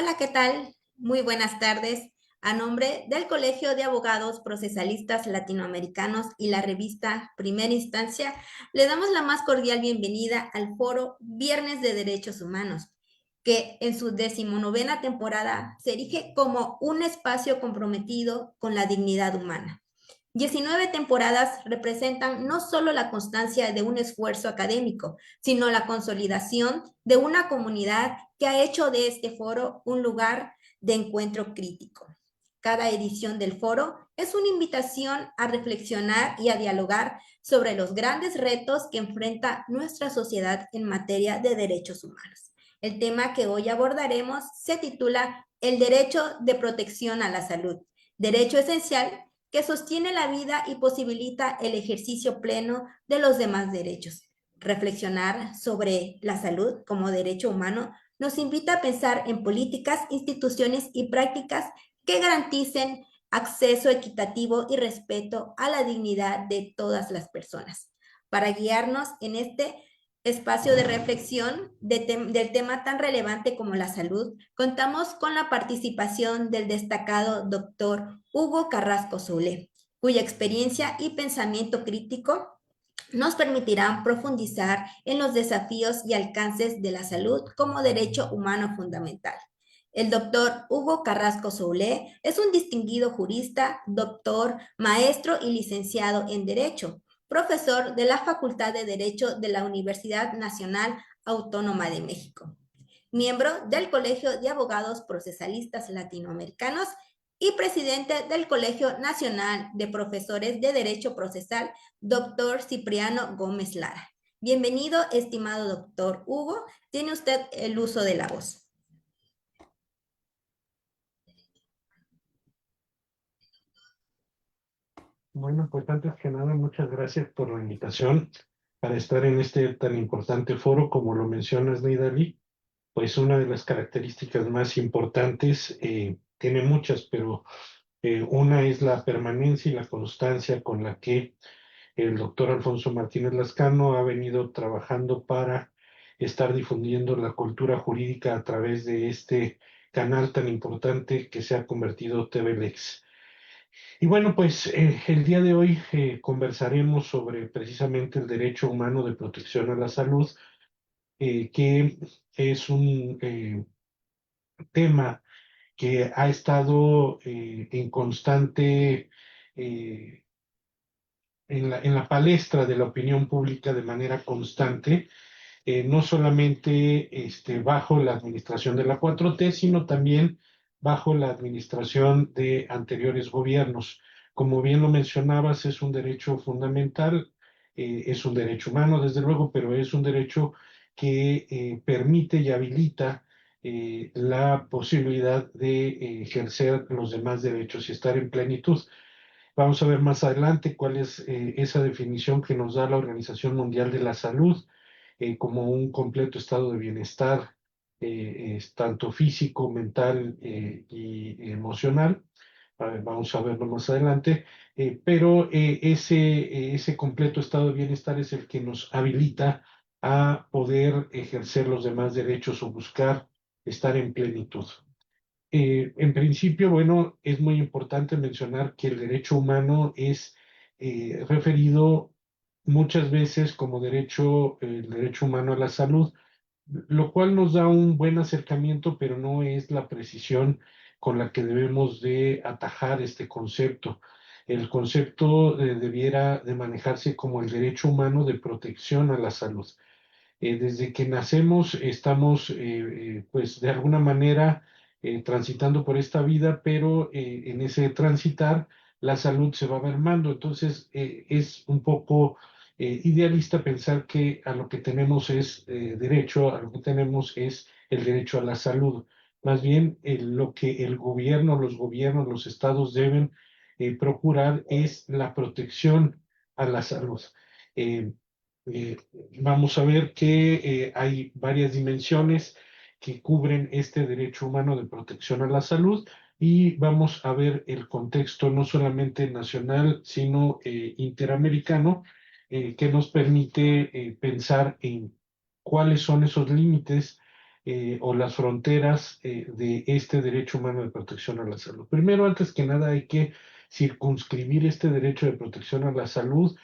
Hola, ¿qué tal? Muy buenas tardes. A nombre del Colegio de Abogados Procesalistas Latinoamericanos y la revista Primera Instancia, le damos la más cordial bienvenida al foro Viernes de Derechos Humanos, que en su 19ª temporada se erige como un espacio comprometido con la dignidad humana. 19 temporadas representan no solo la constancia de un esfuerzo académico, sino la consolidación de una comunidad que ha hecho de este foro un lugar de encuentro crítico. Cada edición del foro es una invitación a reflexionar y a dialogar sobre los grandes retos que enfrenta nuestra sociedad en materia de derechos humanos. El tema que hoy abordaremos se titula El derecho de protección a la salud, derecho esencial que sostiene la vida y posibilita el ejercicio pleno de los demás derechos. Reflexionar sobre la salud como derecho humano nos invita a pensar en políticas, instituciones y prácticas que garanticen acceso equitativo y respeto a la dignidad de todas las personas. Para guiarnos en este espacio de reflexión del tema tan relevante como la salud, contamos con la participación del destacado doctor Hugo Carrasco Soule, cuya experiencia y pensamiento crítico nos permitirán profundizar en los desafíos y alcances de la salud como derecho humano fundamental. El doctor Hugo Carrasco Soule es un distinguido jurista, doctor, maestro y licenciado en Derecho, profesor de la Facultad de Derecho de la Universidad Nacional Autónoma de México, miembro del Colegio de Abogados Procesalistas Latinoamericanos y presidente del Colegio Nacional de Profesores de Derecho Procesal, doctor Cipriano Gómez Lara. Bienvenido, estimado doctor Hugo. Tiene usted el uso de la voz. Bueno, pues antes que nada, muchas gracias por la invitación para estar en este tan importante foro. Como lo mencionas, Neidali, pues una de las características más importantes, tiene muchas, pero una es la permanencia y la constancia con la que el doctor Alfonso Martínez Lascano ha venido trabajando para estar difundiendo la cultura jurídica a través de este canal tan importante que se ha convertido TVLex. Y bueno, pues el día de hoy conversaremos sobre precisamente el derecho humano de protección a la salud, que es un tema que ha estado en constante, eh, en la palestra de la opinión pública de manera constante, no solamente bajo la administración de la 4T, sino también bajo la administración de anteriores gobiernos. Como bien lo mencionabas, es un derecho fundamental, es un derecho humano, desde luego, pero es un derecho que permite y habilita la posibilidad de ejercer los demás derechos y estar en plenitud. Vamos a ver más adelante cuál es esa definición que nos da la Organización Mundial de la Salud como un completo estado de bienestar, es tanto físico, mental y emocional. Vamos a verlo más adelante, pero ese completo estado de bienestar es el que nos habilita a poder ejercer los demás derechos o buscar estar en plenitud. En principio, bueno, es muy importante mencionar que el derecho humano es referido muchas veces como derecho, el derecho humano a la salud, lo cual nos da un buen acercamiento, pero no es la precisión con la que debemos de atajar este concepto. El concepto debiera de manejarse como el derecho humano de protección a la salud. Desde que nacemos estamos, pues de alguna manera, transitando por esta vida, pero en ese transitar la salud se va mermando. Entonces, es un poco idealista pensar que a lo que tenemos es derecho, a lo que tenemos es el derecho a la salud. Más bien, lo que el gobierno, los gobiernos, los estados deben procurar es la protección a la salud. Eh, eh, Vamos a ver que hay varias dimensiones que cubren este derecho humano de protección a la salud y vamos a ver el contexto no solamente nacional, sino interamericano, que nos permite pensar en cuáles son esos límites o las fronteras de este derecho humano de protección a la salud. Primero, antes que nada, hay que circunscribir este derecho de protección a la salud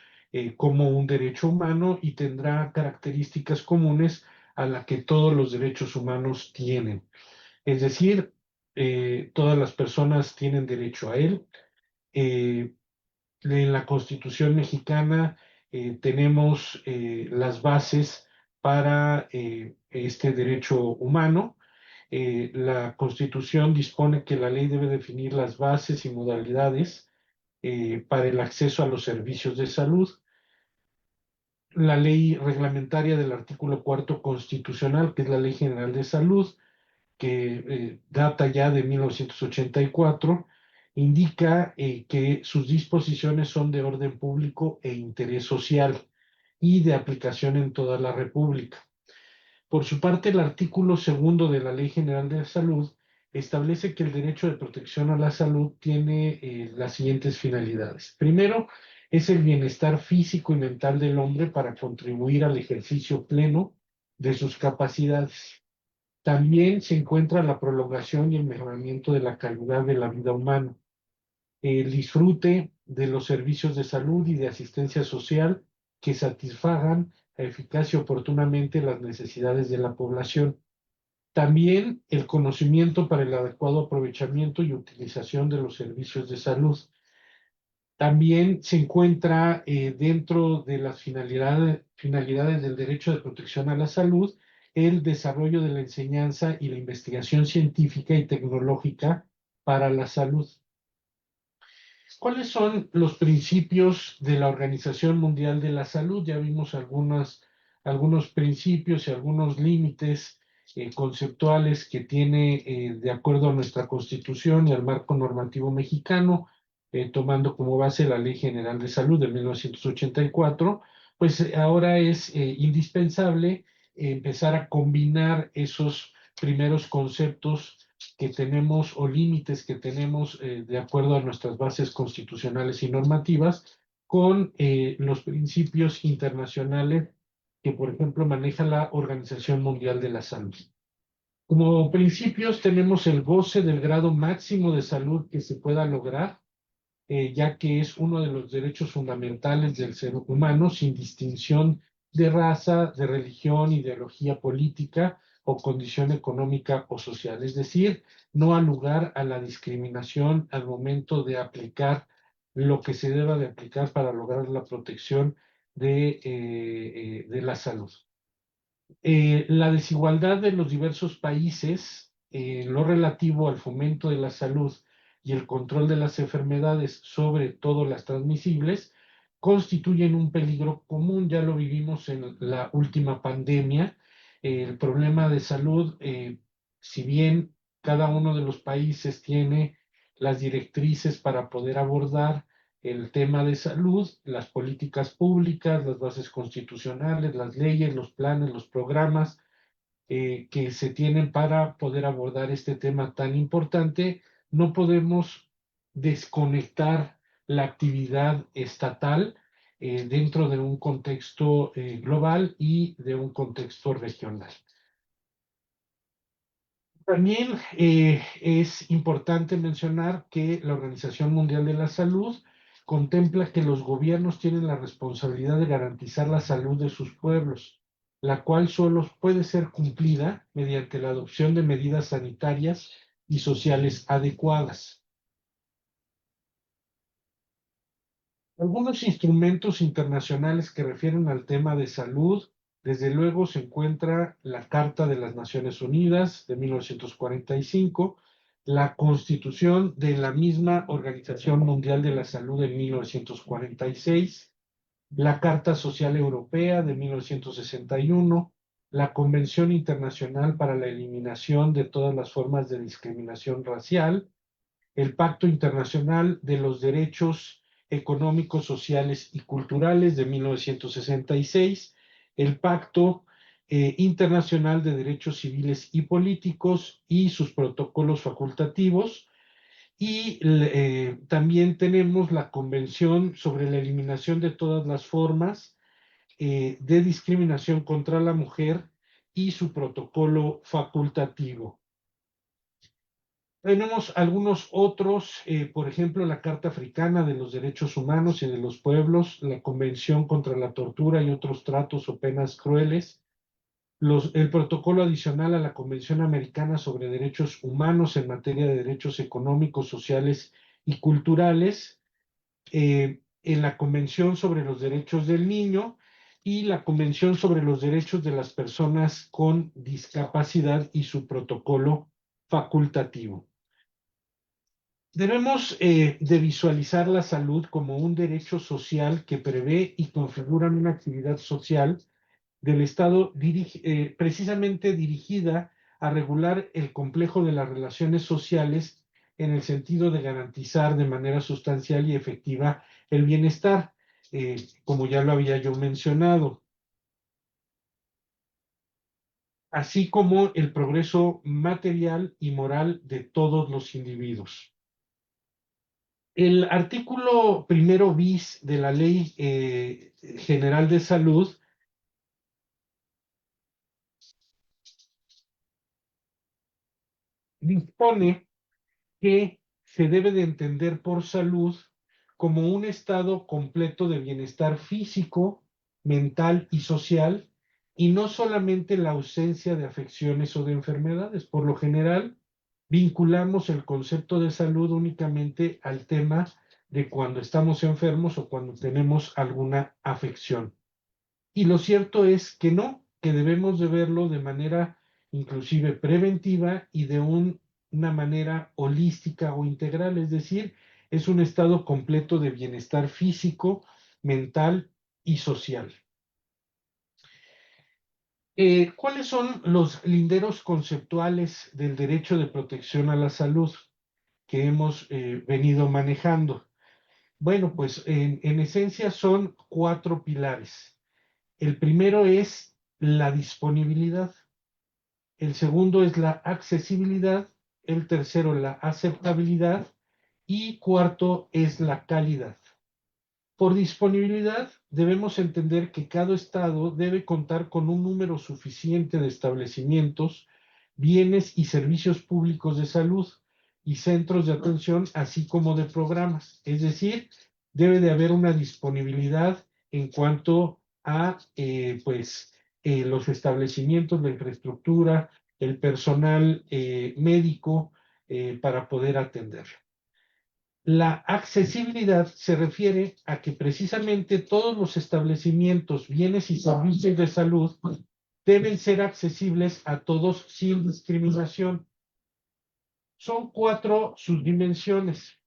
como un derecho humano y tendrá características comunes a la que todos los derechos humanos tienen. Es decir, todas las personas tienen derecho a él. Eh, en la Constitución mexicana tenemos las bases para este derecho humano. La Constitución dispone que la ley debe definir las bases y modalidades para el acceso a los servicios de salud. La ley reglamentaria del artículo cuarto constitucional, que es la Ley General de Salud, que data ya de 1984, indica que sus disposiciones son de orden público e interés social y de aplicación en toda la República. Por su parte, el artículo segundo de la Ley General de Salud establece que el derecho de protección a la salud tiene las siguientes finalidades. Primero, es el bienestar físico y mental del hombre para contribuir al ejercicio pleno de sus capacidades. También se encuentra la prolongación y el mejoramiento de la calidad de la vida humana, el disfrute de los servicios de salud y de asistencia social que satisfagan eficaz y oportunamente las necesidades de la población. También el conocimiento para el adecuado aprovechamiento y utilización de los servicios de salud. También se encuentra dentro de las finalidades del derecho de protección a la salud el desarrollo de la enseñanza y la investigación científica y tecnológica para la salud. ¿Cuáles son los principios de la Organización Mundial de la Salud? Ya vimos algunos principios y algunos límites conceptuales que tiene de acuerdo a nuestra Constitución y al marco normativo mexicano, tomando como base la Ley General de Salud de 1984, pues ahora es indispensable empezar a combinar esos primeros conceptos que tenemos o límites que tenemos de acuerdo a nuestras bases constitucionales y normativas con los principios internacionales que, por ejemplo, maneja la Organización Mundial de la Salud. Como principios tenemos el goce del grado máximo de salud que se pueda lograr, ya que es uno de los derechos fundamentales del ser humano, sin distinción de raza, de religión, ideología política o condición económica o social. Es decir, no ha lugar a la discriminación al momento de aplicar lo que se deba de aplicar para lograr la protección de la salud. La desigualdad de los diversos países, lo relativo al fomento de la salud y el control de las enfermedades, sobre todo las transmisibles, constituyen un peligro común. Ya lo vivimos en la última pandemia. El problema de salud, si bien cada uno de los países tiene las directrices para poder abordar el tema de salud, las políticas públicas, las bases constitucionales, las leyes, los planes, los programas que se tienen para poder abordar este tema tan importante, no podemos desconectar la actividad estatal dentro de un contexto global y de un contexto regional. También es importante mencionar que la Organización Mundial de la Salud contempla que los gobiernos tienen la responsabilidad de garantizar la salud de sus pueblos, la cual solo puede ser cumplida mediante la adopción de medidas sanitarias y sociales adecuadas. Algunos instrumentos internacionales que refieren al tema de salud, desde luego se encuentra la Carta de las Naciones Unidas de 1945, la Constitución de la misma Organización Mundial de la Salud de 1946, la Carta Social Europea de 1961, la Convención Internacional para la Eliminación de todas las formas de discriminación racial, el Pacto Internacional de los Derechos Económicos, Sociales y Culturales de 1966, el Pacto Internacional de Derechos Civiles y Políticos y sus protocolos facultativos, y también tenemos la Convención sobre la Eliminación de todas las formas de discriminación contra la mujer y su protocolo facultativo. Tenemos algunos otros, por ejemplo, la Carta Africana de los Derechos Humanos y de los Pueblos, la Convención contra la Tortura y otros tratos o penas crueles, el protocolo adicional a la Convención Americana sobre Derechos Humanos en materia de derechos económicos, sociales y culturales, en la Convención sobre los Derechos del Niño y la Convención sobre los Derechos de las Personas con Discapacidad y su protocolo facultativo. Debemos de visualizar la salud como un derecho social que prevé y configura una actividad social del Estado precisamente dirigida a regular el complejo de las relaciones sociales en el sentido de garantizar de manera sustancial y efectiva el bienestar, como ya lo había yo mencionado, así como el progreso material y moral de todos los individuos. El artículo primero bis de la Ley General de Salud dispone que se debe de entender por salud como un estado completo de bienestar físico, mental y social, y no solamente la ausencia de afecciones o de enfermedades. Por lo general, vinculamos el concepto de salud únicamente al tema de cuando estamos enfermos o cuando tenemos alguna afección. Y lo cierto es que no, que debemos de verlo de manera inclusive preventiva y de una manera holística o integral, es decir, es un estado completo de bienestar físico, mental y social. ¿Cuáles son los linderos conceptuales del derecho de protección a la salud que hemos venido manejando? Bueno, pues en esencia son 4 pilares. El primero es la disponibilidad, el segundo es la accesibilidad, el tercero la aceptabilidad y cuarto es la calidad. Por disponibilidad, debemos entender que cada estado debe contar con un número suficiente de establecimientos, bienes y servicios públicos de salud y centros de atención, así como de programas. Es decir, debe de haber una disponibilidad en cuanto a los establecimientos, la infraestructura, el personal médico para poder atender. La accesibilidad se refiere a que precisamente todos los establecimientos, bienes y servicios de salud deben ser accesibles a todos sin discriminación. Son 4 subdimensiones.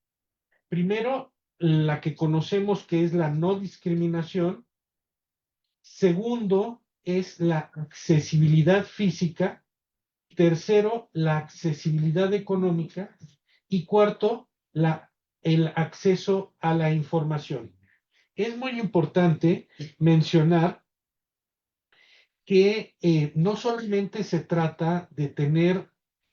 Primero, la que conocemos que es la no discriminación. Segundo, es la accesibilidad física. Tercero, la accesibilidad económica. Y cuarto, el acceso a la información. Es muy importante mencionar que no solamente se trata de tener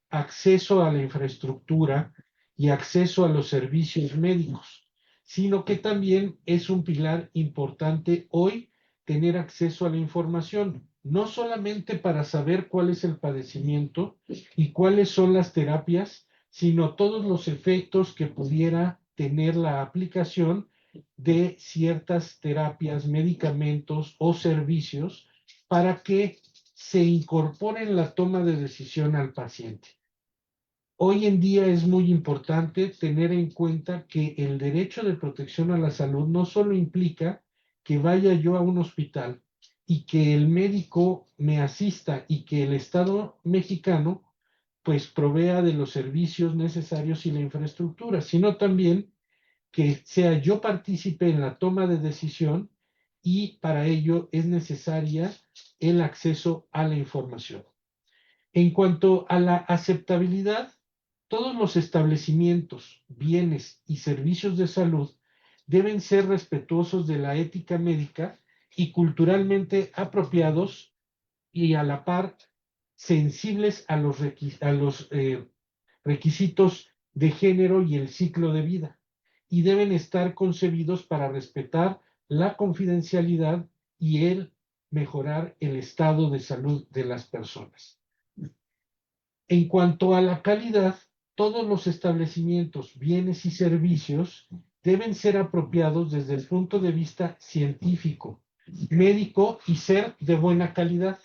acceso a la infraestructura y acceso a los servicios médicos, sino que también es un pilar importante hoy tener acceso a la información, no solamente para saber cuál es el padecimiento y cuáles son las terapias, sino todos los efectos que pudiera tener la aplicación de ciertas terapias, medicamentos o servicios para que se incorpore en la toma de decisión al paciente. Hoy en día es muy importante tener en cuenta que el derecho de protección a la salud no solo implica que vaya yo a un hospital y que el médico me asista y que el Estado mexicano pues provea de los servicios necesarios y la infraestructura, sino también que sea yo partícipe en la toma de decisión y para ello es necesaria el acceso a la información. En cuanto a la aceptabilidad, todos los establecimientos, bienes y servicios de salud deben ser respetuosos de la ética médica y culturalmente apropiados y a la par sensibles a los requisitos de género y el ciclo de vida, y deben estar concebidos para respetar la confidencialidad y el mejorar el estado de salud de las personas. En cuanto a la calidad, todos los establecimientos, bienes y servicios deben ser apropiados desde el punto de vista científico, médico y ser de buena calidad.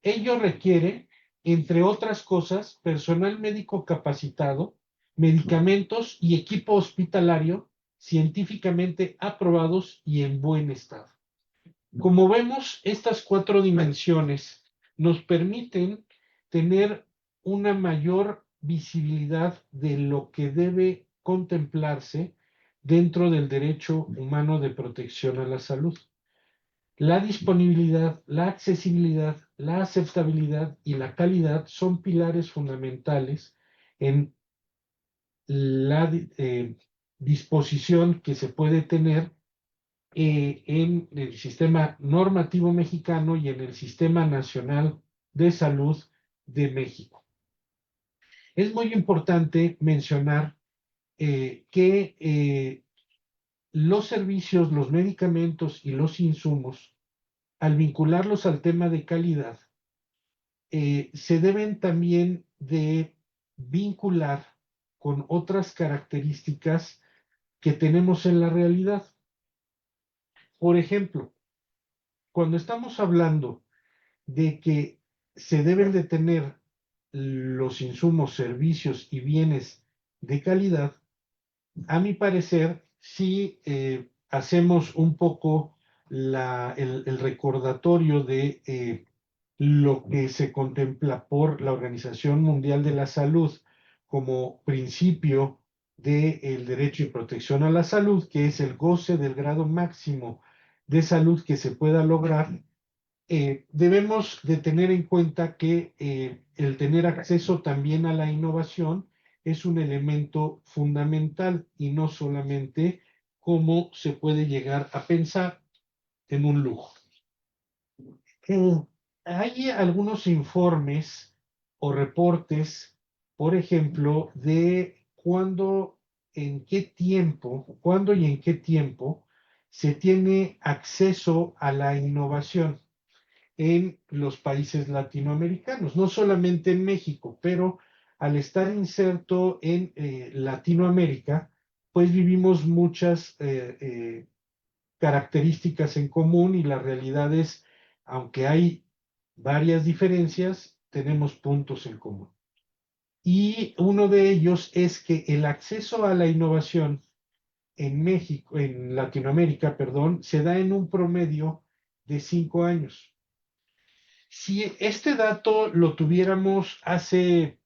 Ello requiere, entre otras cosas, personal médico capacitado, medicamentos y equipo hospitalario científicamente aprobados y en buen estado. Como vemos, estas cuatro dimensiones nos permiten tener una mayor visibilidad de lo que debe contemplarse dentro del derecho humano de protección a la salud. La disponibilidad, la accesibilidad, la aceptabilidad y la calidad son pilares fundamentales en la disposición que se puede tener en el sistema normativo mexicano y en el Sistema Nacional de Salud de México. Es muy importante mencionar que los servicios, los medicamentos y los insumos, al vincularlos al tema de calidad, se deben también de vincular con otras características que tenemos en la realidad. Por ejemplo, cuando estamos hablando de que se deben de tener los insumos, servicios y bienes de calidad, a mi parecer, si hacemos un poco el recordatorio de lo que se contempla por la Organización Mundial de la Salud como principio del derecho y protección a la salud, que es el goce del grado máximo de salud que se pueda lograr, debemos de tener en cuenta que el tener acceso también a la innovación es un elemento fundamental y no solamente cómo se puede llegar a pensar en un lujo. Hay algunos informes o reportes, por ejemplo, de cuándo, en qué tiempo, cuándo y en qué tiempo se tiene acceso a la innovación en los países latinoamericanos, no solamente en México, pero al estar inserto en Latinoamérica, pues vivimos muchas características en común y la realidad es, aunque hay varias diferencias, tenemos puntos en común. Y uno de ellos es que el acceso a la innovación en México, en Latinoamérica, perdón, se da en un promedio de 5 años. Si este dato lo tuviéramos hace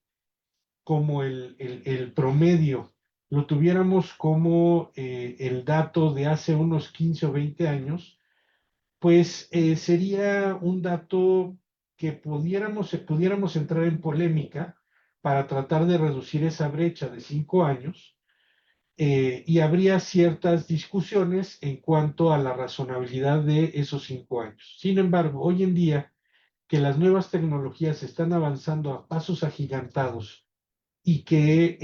como el promedio, lo tuviéramos como el dato de hace unos 15 o 20 años, pues sería un dato que pudiéramos entrar en polémica para tratar de reducir esa brecha de 5 años, y habría ciertas discusiones en cuanto a la razonabilidad de esos 5 años. Sin embargo, hoy en día, que las nuevas tecnologías están avanzando a pasos agigantados y que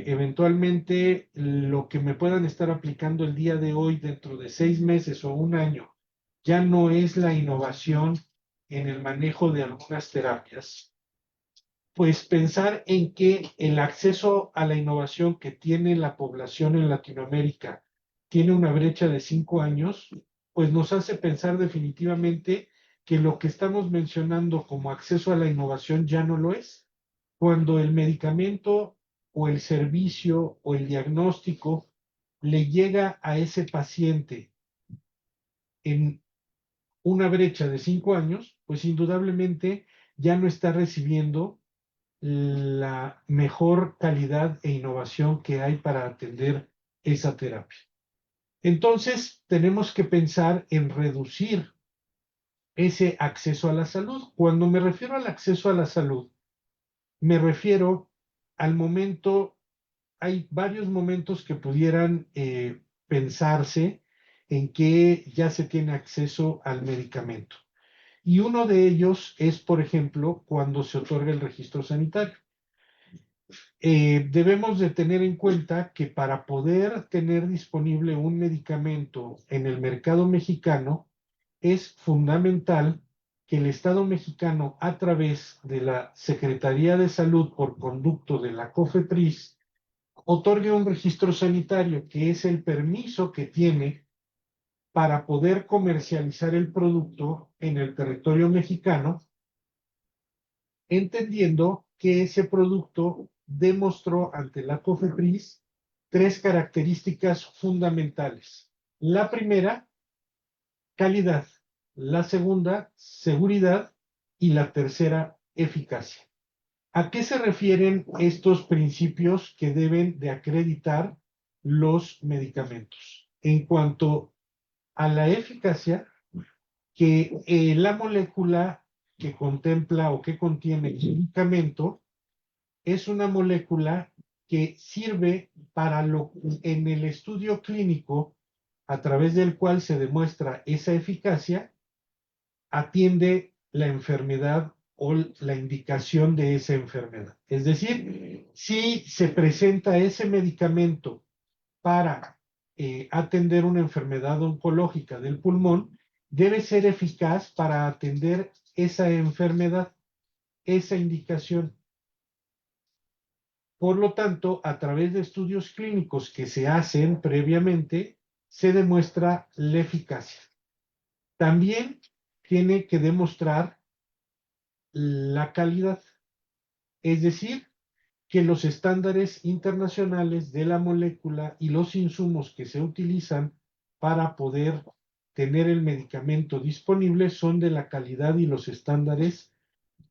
eventualmente lo que me puedan estar aplicando el día de hoy dentro de 6 meses o un año ya no es la innovación en el manejo de algunas terapias, pues pensar en que el acceso a la innovación que tiene la población en Latinoamérica tiene una brecha de 5 años, pues nos hace pensar definitivamente que lo que estamos mencionando como acceso a la innovación ya no lo es. Cuando el medicamento o el servicio o el diagnóstico le llega a ese paciente en una brecha de 5 años, pues indudablemente ya no está recibiendo la mejor calidad e innovación que hay para atender esa terapia. Entonces, tenemos que pensar en reducir ese acceso a la salud. Cuando me refiero al acceso a la salud, me refiero al momento, hay varios momentos que pudieran pensarse en que ya se tiene acceso al medicamento. Y uno de ellos es, por ejemplo, cuando se otorga el registro sanitario. Debemos de tener en cuenta que para poder tener disponible un medicamento en el mercado mexicano es fundamental que el Estado mexicano, a través de la Secretaría de Salud por conducto de la COFEPRIS, otorgue un registro sanitario, que es el permiso que tiene para poder comercializar el producto en el territorio mexicano, entendiendo que ese producto demostró ante la COFEPRIS tres características fundamentales. La primera, calidad. La segunda, seguridad. Y la tercera, eficacia. ¿A qué se refieren estos principios que deben de acreditar los medicamentos? En cuanto a la eficacia, que la molécula que contempla o que contiene el medicamento es una molécula que sirve para lo en el estudio clínico a través del cual se demuestra esa eficacia, atiende la enfermedad o la indicación de esa enfermedad. Es decir, si se presenta ese medicamento para atender una enfermedad oncológica del pulmón, debe ser eficaz para atender esa enfermedad, esa indicación. Por lo tanto, a través de estudios clínicos que se hacen previamente, se demuestra la eficacia. También tiene que demostrar la calidad, es decir, que los estándares internacionales de la molécula y los insumos que se utilizan para poder tener el medicamento disponible son de la calidad y los estándares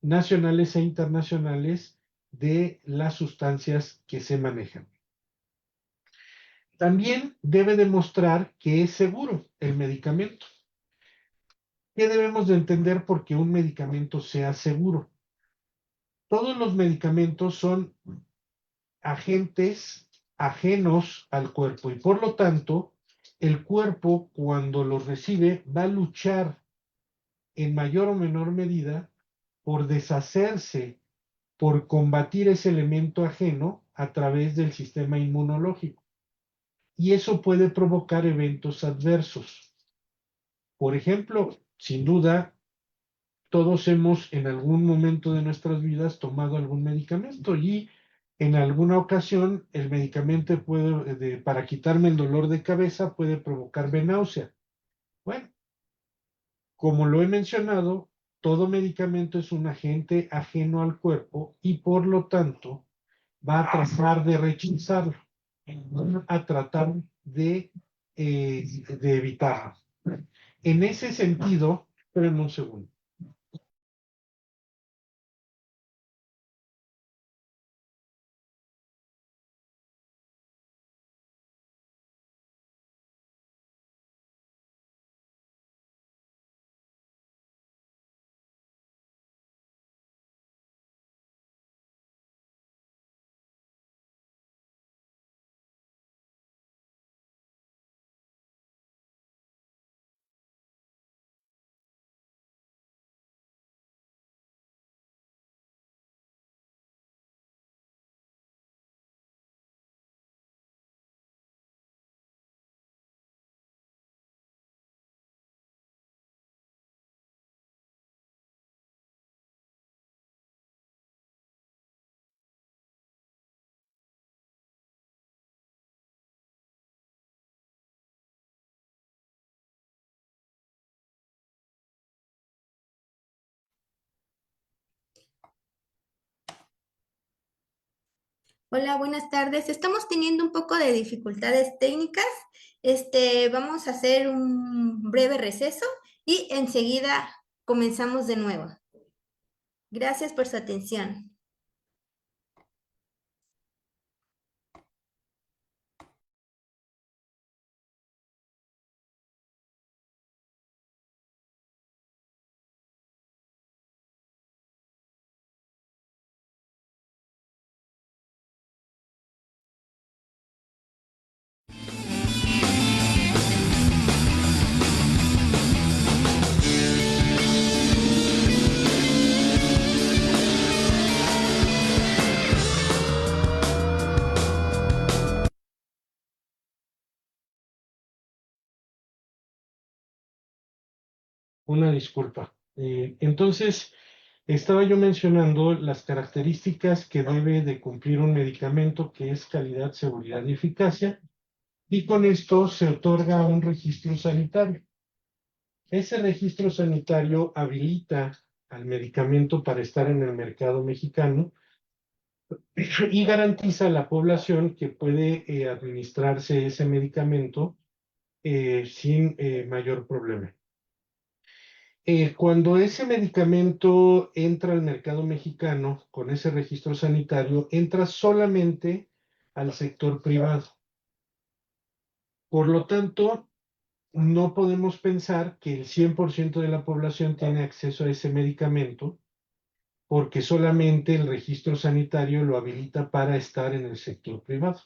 nacionales e internacionales de las sustancias que se manejan. También debe demostrar que es seguro el medicamento. ¿Qué debemos de entender por qué un medicamento sea seguro? Todos los medicamentos son agentes ajenos al cuerpo y por lo tanto el cuerpo cuando los recibe va a luchar en mayor o menor medida por deshacerse, por combatir ese elemento ajeno a través del sistema inmunológico. Y eso puede provocar eventos adversos. Por ejemplo, sin duda, todos hemos en algún momento de nuestras vidas tomado algún medicamento y en alguna ocasión el medicamento puede, para quitarme el dolor de cabeza, puede provocarme náusea. Bueno, como lo he mencionado, todo medicamento es un agente ajeno al cuerpo y por lo tanto va a tratar de rechazarlo, va a tratar de evitarlo. En ese sentido, espérenme un segundo. Hola, buenas tardes. Estamos teniendo un poco de dificultades técnicas. Vamos a hacer un breve receso y enseguida comenzamos de nuevo. Gracias por su atención. Una disculpa. Entonces, estaba yo mencionando las características que debe de cumplir un medicamento, que es calidad, seguridad y eficacia, y con esto se otorga un registro sanitario. Ese registro sanitario habilita al medicamento para estar en el mercado mexicano y garantiza a la población que puede administrarse ese medicamento sin mayor problema. Cuando ese medicamento entra al mercado mexicano con ese registro sanitario, entra solamente al sector privado. Por lo tanto, no podemos pensar que el 100% de la población tiene acceso a ese medicamento porque solamente el registro sanitario lo habilita para estar en el sector privado.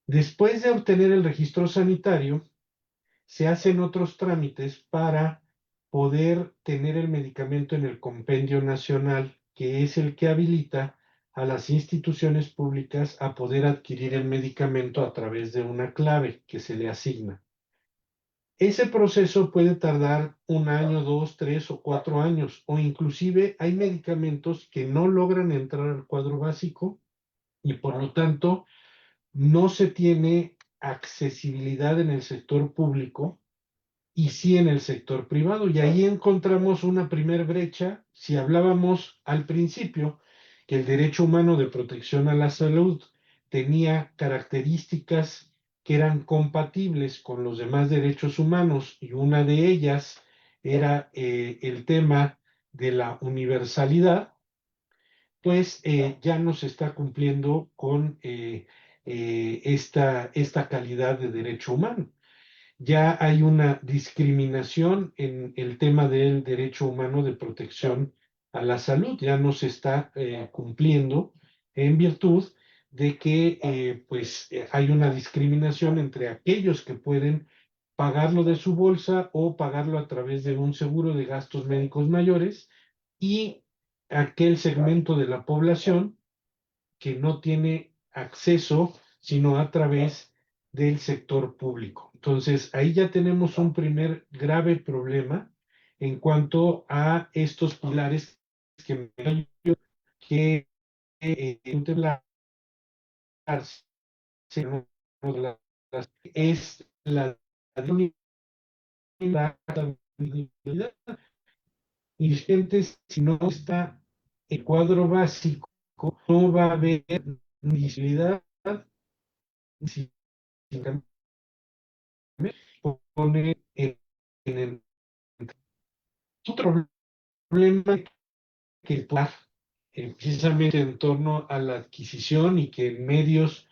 Después de obtener el registro sanitario, se hacen otros trámites para poder tener el medicamento en el compendio nacional, que es el que habilita a las instituciones públicas a poder adquirir el medicamento a través de una clave que se le asigna. Ese proceso puede tardar un año, dos, tres o cuatro años, o inclusive hay medicamentos que no logran entrar al cuadro básico y por lo tanto no se tiene accesibilidad en el sector público y sí en el sector privado. Y ahí encontramos una primer brecha. Si hablábamos al principio que el derecho humano de protección a la salud tenía características que eran compatibles con los demás derechos humanos y una de ellas era el tema de la universalidad, pues ya no se está cumpliendo con esta calidad de derecho humano. Ya hay una discriminación en el tema del derecho humano de protección a la salud, ya no se está cumpliendo en virtud de que hay una discriminación entre aquellos que pueden pagarlo de su bolsa o pagarlo a través de un seguro de gastos médicos mayores y aquel segmento de la población que no tiene acceso sino a través del sector público. Entonces, ahí ya tenemos un primer grave problema en cuanto a estos pilares que contemplarse es la disponibilidad y gente si no está el cuadro básico, no va a haber visibilidad si pone en el otro problema que precisamente en torno a la adquisición y que en medios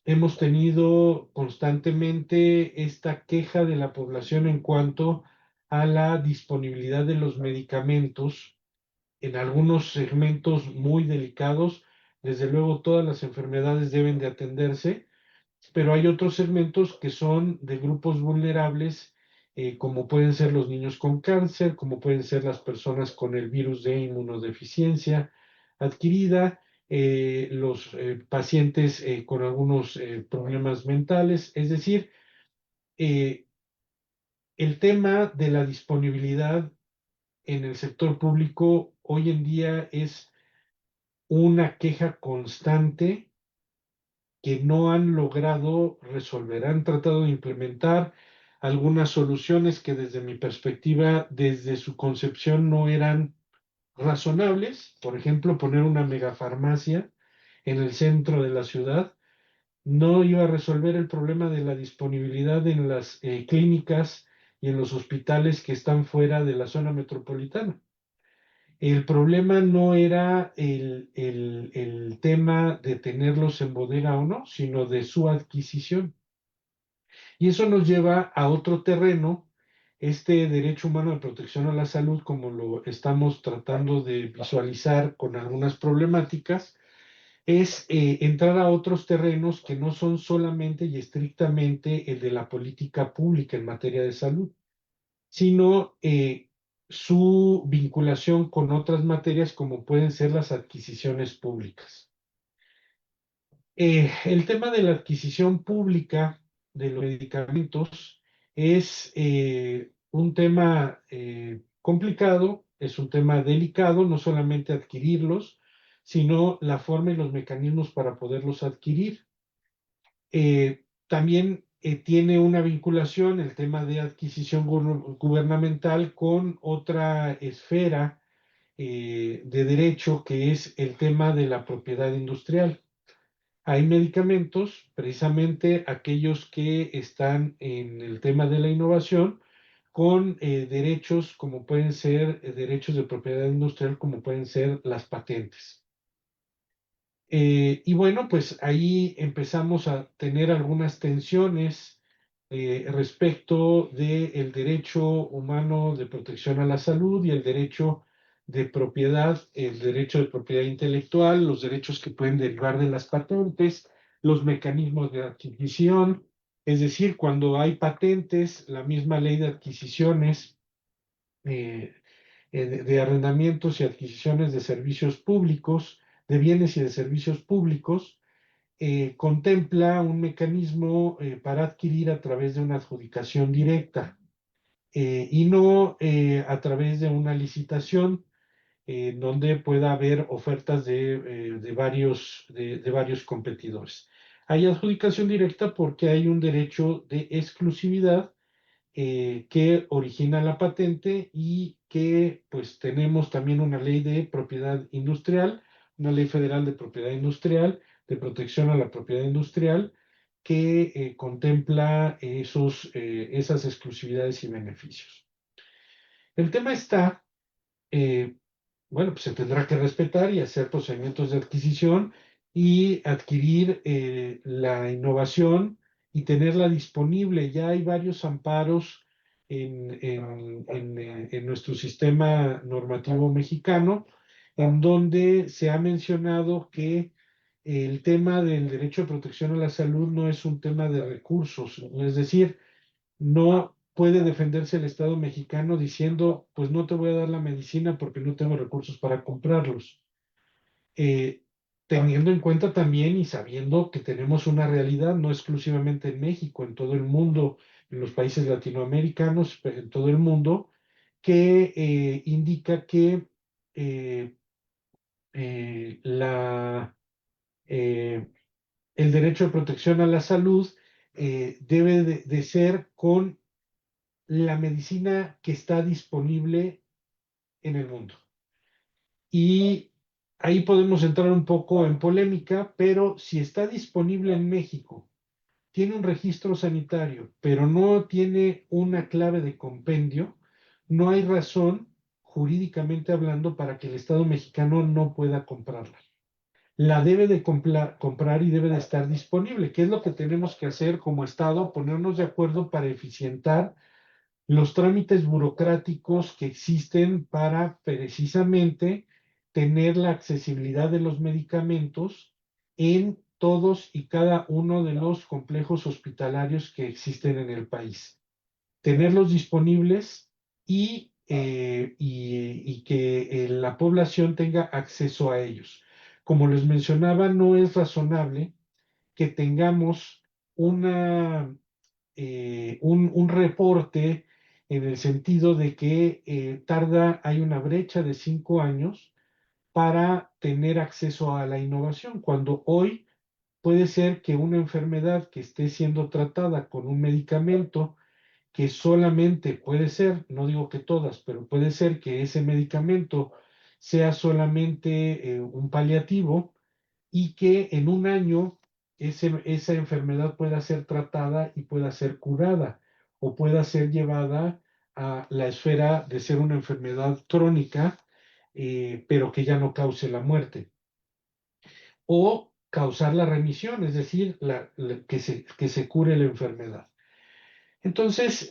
hemos tenido constantemente esta queja de la población en cuanto a la disponibilidad de los medicamentos en algunos segmentos muy delicados. Desde luego, todas las enfermedades deben de atenderse, pero hay otros segmentos que son de grupos vulnerables, como pueden ser los niños con cáncer, como pueden ser las personas con el virus de inmunodeficiencia adquirida, los pacientes con algunos problemas mentales. Es decir, eh, el tema de la disponibilidad en el sector público hoy en día es una queja constante que no han logrado resolver. Han tratado de implementar algunas soluciones que desde mi perspectiva, desde su concepción, no eran razonables. Por ejemplo, poner una megafarmacia en el centro de la ciudad no iba a resolver el problema de la disponibilidad en las clínicas y en los hospitales que están fuera de la zona metropolitana. El problema no era el tema de tenerlos en bodega o no, sino de su adquisición. Y eso nos lleva a otro terreno, este derecho humano de protección a la salud, como lo estamos tratando de visualizar con algunas problemáticas, es entrar a otros terrenos que no son solamente y estrictamente el de la política pública en materia de salud, sino su vinculación con otras materias como pueden ser las adquisiciones públicas. El tema de la adquisición pública de los medicamentos es un tema complicado, es un tema delicado, no solamente adquirirlos, sino la forma y los mecanismos para poderlos adquirir. También tiene una vinculación el tema de adquisición gubernamental con otra esfera de derecho que es el tema de la propiedad industrial. Hay medicamentos, precisamente aquellos que están en el tema de la innovación, con derechos como pueden ser derechos de propiedad industrial, como pueden ser las patentes. Y bueno, pues ahí empezamos a tener algunas tensiones respecto del derecho humano de protección a la salud y el derecho de propiedad, el derecho de propiedad intelectual, los derechos que pueden derivar de las patentes, los mecanismos de adquisición. Es decir, cuando hay patentes, la misma ley de adquisiciones, eh, de arrendamientos y adquisiciones de servicios públicos, de bienes y de servicios públicos, contempla un mecanismo para adquirir a través de una adjudicación directa y no a través de una licitación donde pueda haber ofertas de varios competidores. Hay adjudicación directa porque hay un derecho de exclusividad que origina la patente y que pues tenemos también una ley de propiedad industrial, una ley federal de propiedad industrial, de protección a la propiedad industrial, que contempla esas exclusividades y beneficios. El tema está eh, bueno, pues se tendrá que respetar y hacer procedimientos de adquisición y adquirir la innovación y tenerla disponible. Ya hay varios amparos en nuestro sistema normativo mexicano, en donde se ha mencionado que el tema del derecho de protección a la salud no es un tema de recursos, es decir, no puede defenderse el Estado mexicano diciendo, pues no te voy a dar la medicina porque no tengo recursos para comprarlos. Eh, Teniendo en cuenta también y sabiendo que tenemos una realidad, no exclusivamente en México, en todo el mundo, en los países latinoamericanos, en todo el mundo, que indica que eh, la, eh, el derecho de protección a la salud debe de ser con la medicina que está disponible en el mundo. Y ahí podemos entrar un poco en polémica, pero si está disponible en México, tiene un registro sanitario, pero no tiene una clave de compendio, no hay razón, jurídicamente hablando, para que el Estado mexicano no pueda comprarla. La debe de comprar y debe de estar disponible. ¿Qué es lo que tenemos que hacer como Estado? Ponernos de acuerdo para eficientar los trámites burocráticos que existen para precisamente tener la accesibilidad de los medicamentos en todos y cada uno de los complejos hospitalarios que existen en el país. Tenerlos disponibles y que la población tenga acceso a ellos. Como les mencionaba, no es razonable que tengamos un reporte en el sentido de que hay una brecha de 5 años para tener acceso a la innovación, cuando hoy puede ser que una enfermedad que esté siendo tratada con un medicamento que solamente puede ser, no digo que todas, pero puede ser que ese medicamento sea solamente un paliativo y que en un año esa enfermedad pueda ser tratada y pueda ser curada o pueda ser llevada a la esfera de ser una enfermedad crónica, pero que ya no cause la muerte. O causar la remisión, es decir, que se cure la enfermedad. Entonces,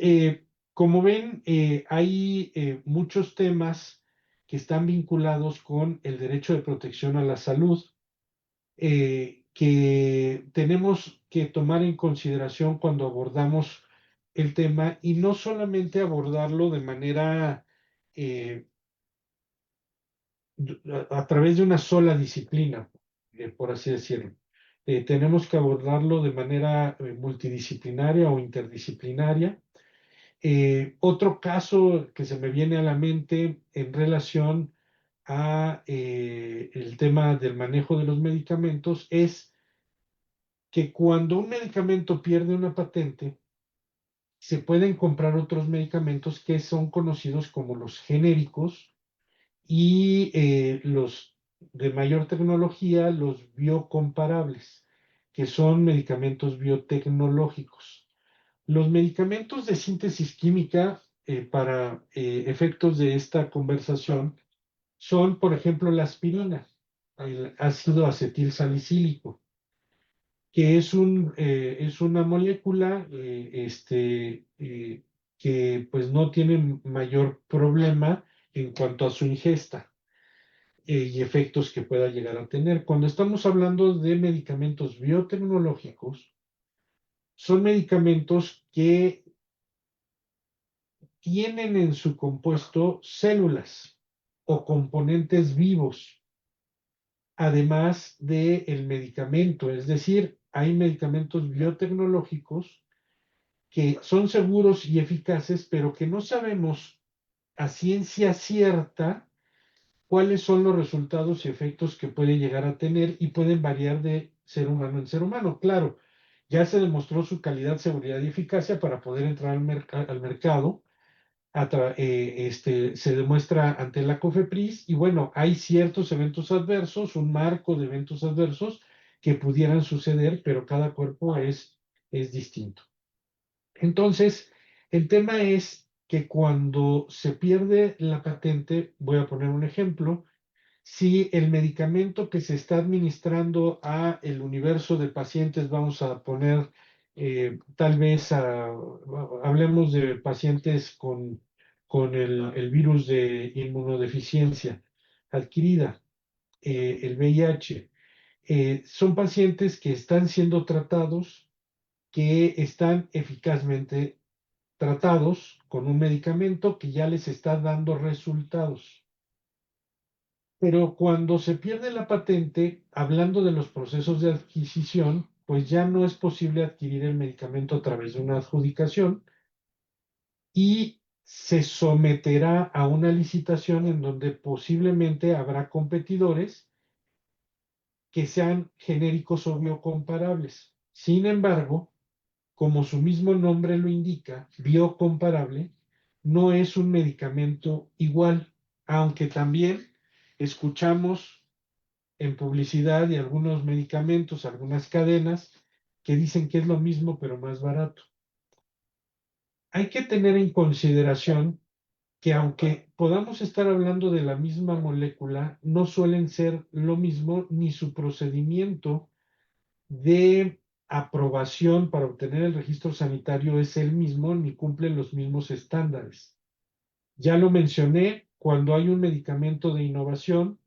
como ven, hay muchos temas que están vinculados con el derecho de protección a la salud que tenemos que tomar en consideración cuando abordamos el tema y no solamente abordarlo de manera eh, a través de una sola disciplina, por así decirlo. Tenemos que abordarlo de manera multidisciplinaria o interdisciplinaria Otro caso que se me viene a la mente en relación a el tema del manejo de los medicamentos es que cuando un medicamento pierde una patente, se pueden comprar otros medicamentos que son conocidos como los genéricos y los de mayor tecnología, los biocomparables, que son medicamentos biotecnológicos. Los medicamentos de síntesis química para efectos de esta conversación son, por ejemplo, la aspirina, el ácido acetil salicílico, que es una molécula que pues no tiene mayor problema en cuanto a su ingesta y efectos que pueda llegar a tener. Cuando estamos hablando de medicamentos biotecnológicos, son medicamentos que tienen en su compuesto células o componentes vivos, además del medicamento. Es decir, hay medicamentos biotecnológicos que son seguros y eficaces, pero que no sabemos a ciencia cierta cuáles son los resultados y efectos que puede llegar a tener y pueden variar de ser humano en ser humano. Claro, ya se demostró su calidad, seguridad y eficacia para poder entrar al mercado. Se demuestra ante la COFEPRIS y bueno, hay ciertos eventos adversos, un marco de eventos adversos que pudieran suceder, pero cada cuerpo es distinto. Entonces, el tema es que cuando se pierde la patente, voy a poner un ejemplo, si el medicamento que se está administrando a el universo de pacientes, vamos a poner tal vez hablemos de pacientes con el virus de inmunodeficiencia adquirida, el VIH, son pacientes que están siendo tratados, que están eficazmente tratados con un medicamento que ya les está dando resultados. Pero cuando se pierde la patente, hablando de los procesos de adquisición, pues ya no es posible adquirir el medicamento a través de una adjudicación y se someterá a una licitación en donde posiblemente habrá competidores que sean genéricos o biocomparables. Sin embargo, como su mismo nombre lo indica, biocomparable, no es un medicamento igual, aunque también escuchamos en publicidad y algunos medicamentos, algunas cadenas que dicen que es lo mismo pero más barato. Hay que tener en consideración que aunque podamos estar hablando de la misma molécula, no suelen ser lo mismo ni su procedimiento de aprobación para obtener el registro sanitario es el mismo ni cumple los mismos estándares. Ya lo mencioné, cuando hay un medicamento de innovación,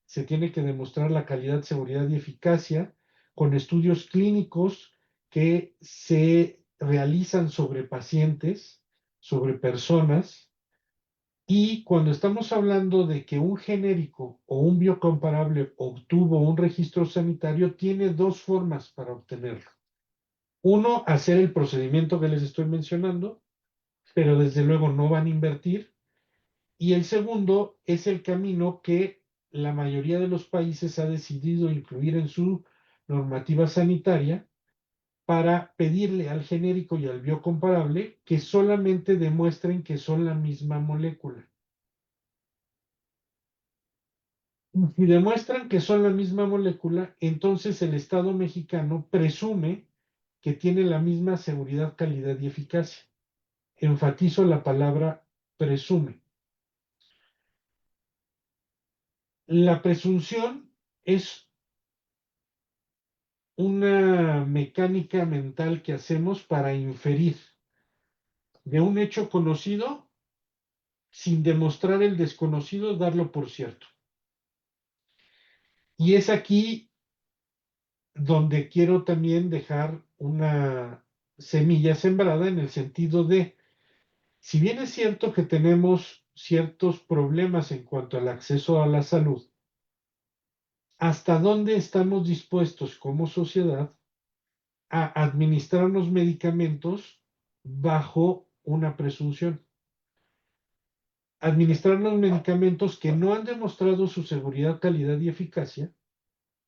se tiene que demostrar la calidad, seguridad y eficacia con estudios clínicos que se realizan sobre pacientes, sobre personas, y cuando estamos hablando de que un genérico o un biocomparable obtuvo un registro sanitario, tiene dos formas para obtenerlo. Uno, hacer el procedimiento que les estoy mencionando, pero desde luego no van a invertir. Y el segundo es el camino que la mayoría de los países ha decidido incluir en su normativa sanitaria para pedirle al genérico y al biocomparable que solamente demuestren que son la misma molécula. Si demuestran que son la misma molécula, entonces el Estado mexicano presume que tiene la misma seguridad, calidad y eficacia. Enfatizo la palabra presume. La presunción es una mecánica mental que hacemos para inferir de un hecho conocido sin demostrar el desconocido, darlo por cierto. Y es aquí donde quiero también dejar una semilla sembrada en el sentido de, si bien es cierto que tenemos ciertos problemas en cuanto al acceso a la salud, ¿hasta dónde estamos dispuestos como sociedad a administrarnos medicamentos bajo una presunción. Administrar los medicamentos que no han demostrado su seguridad, calidad y eficacia,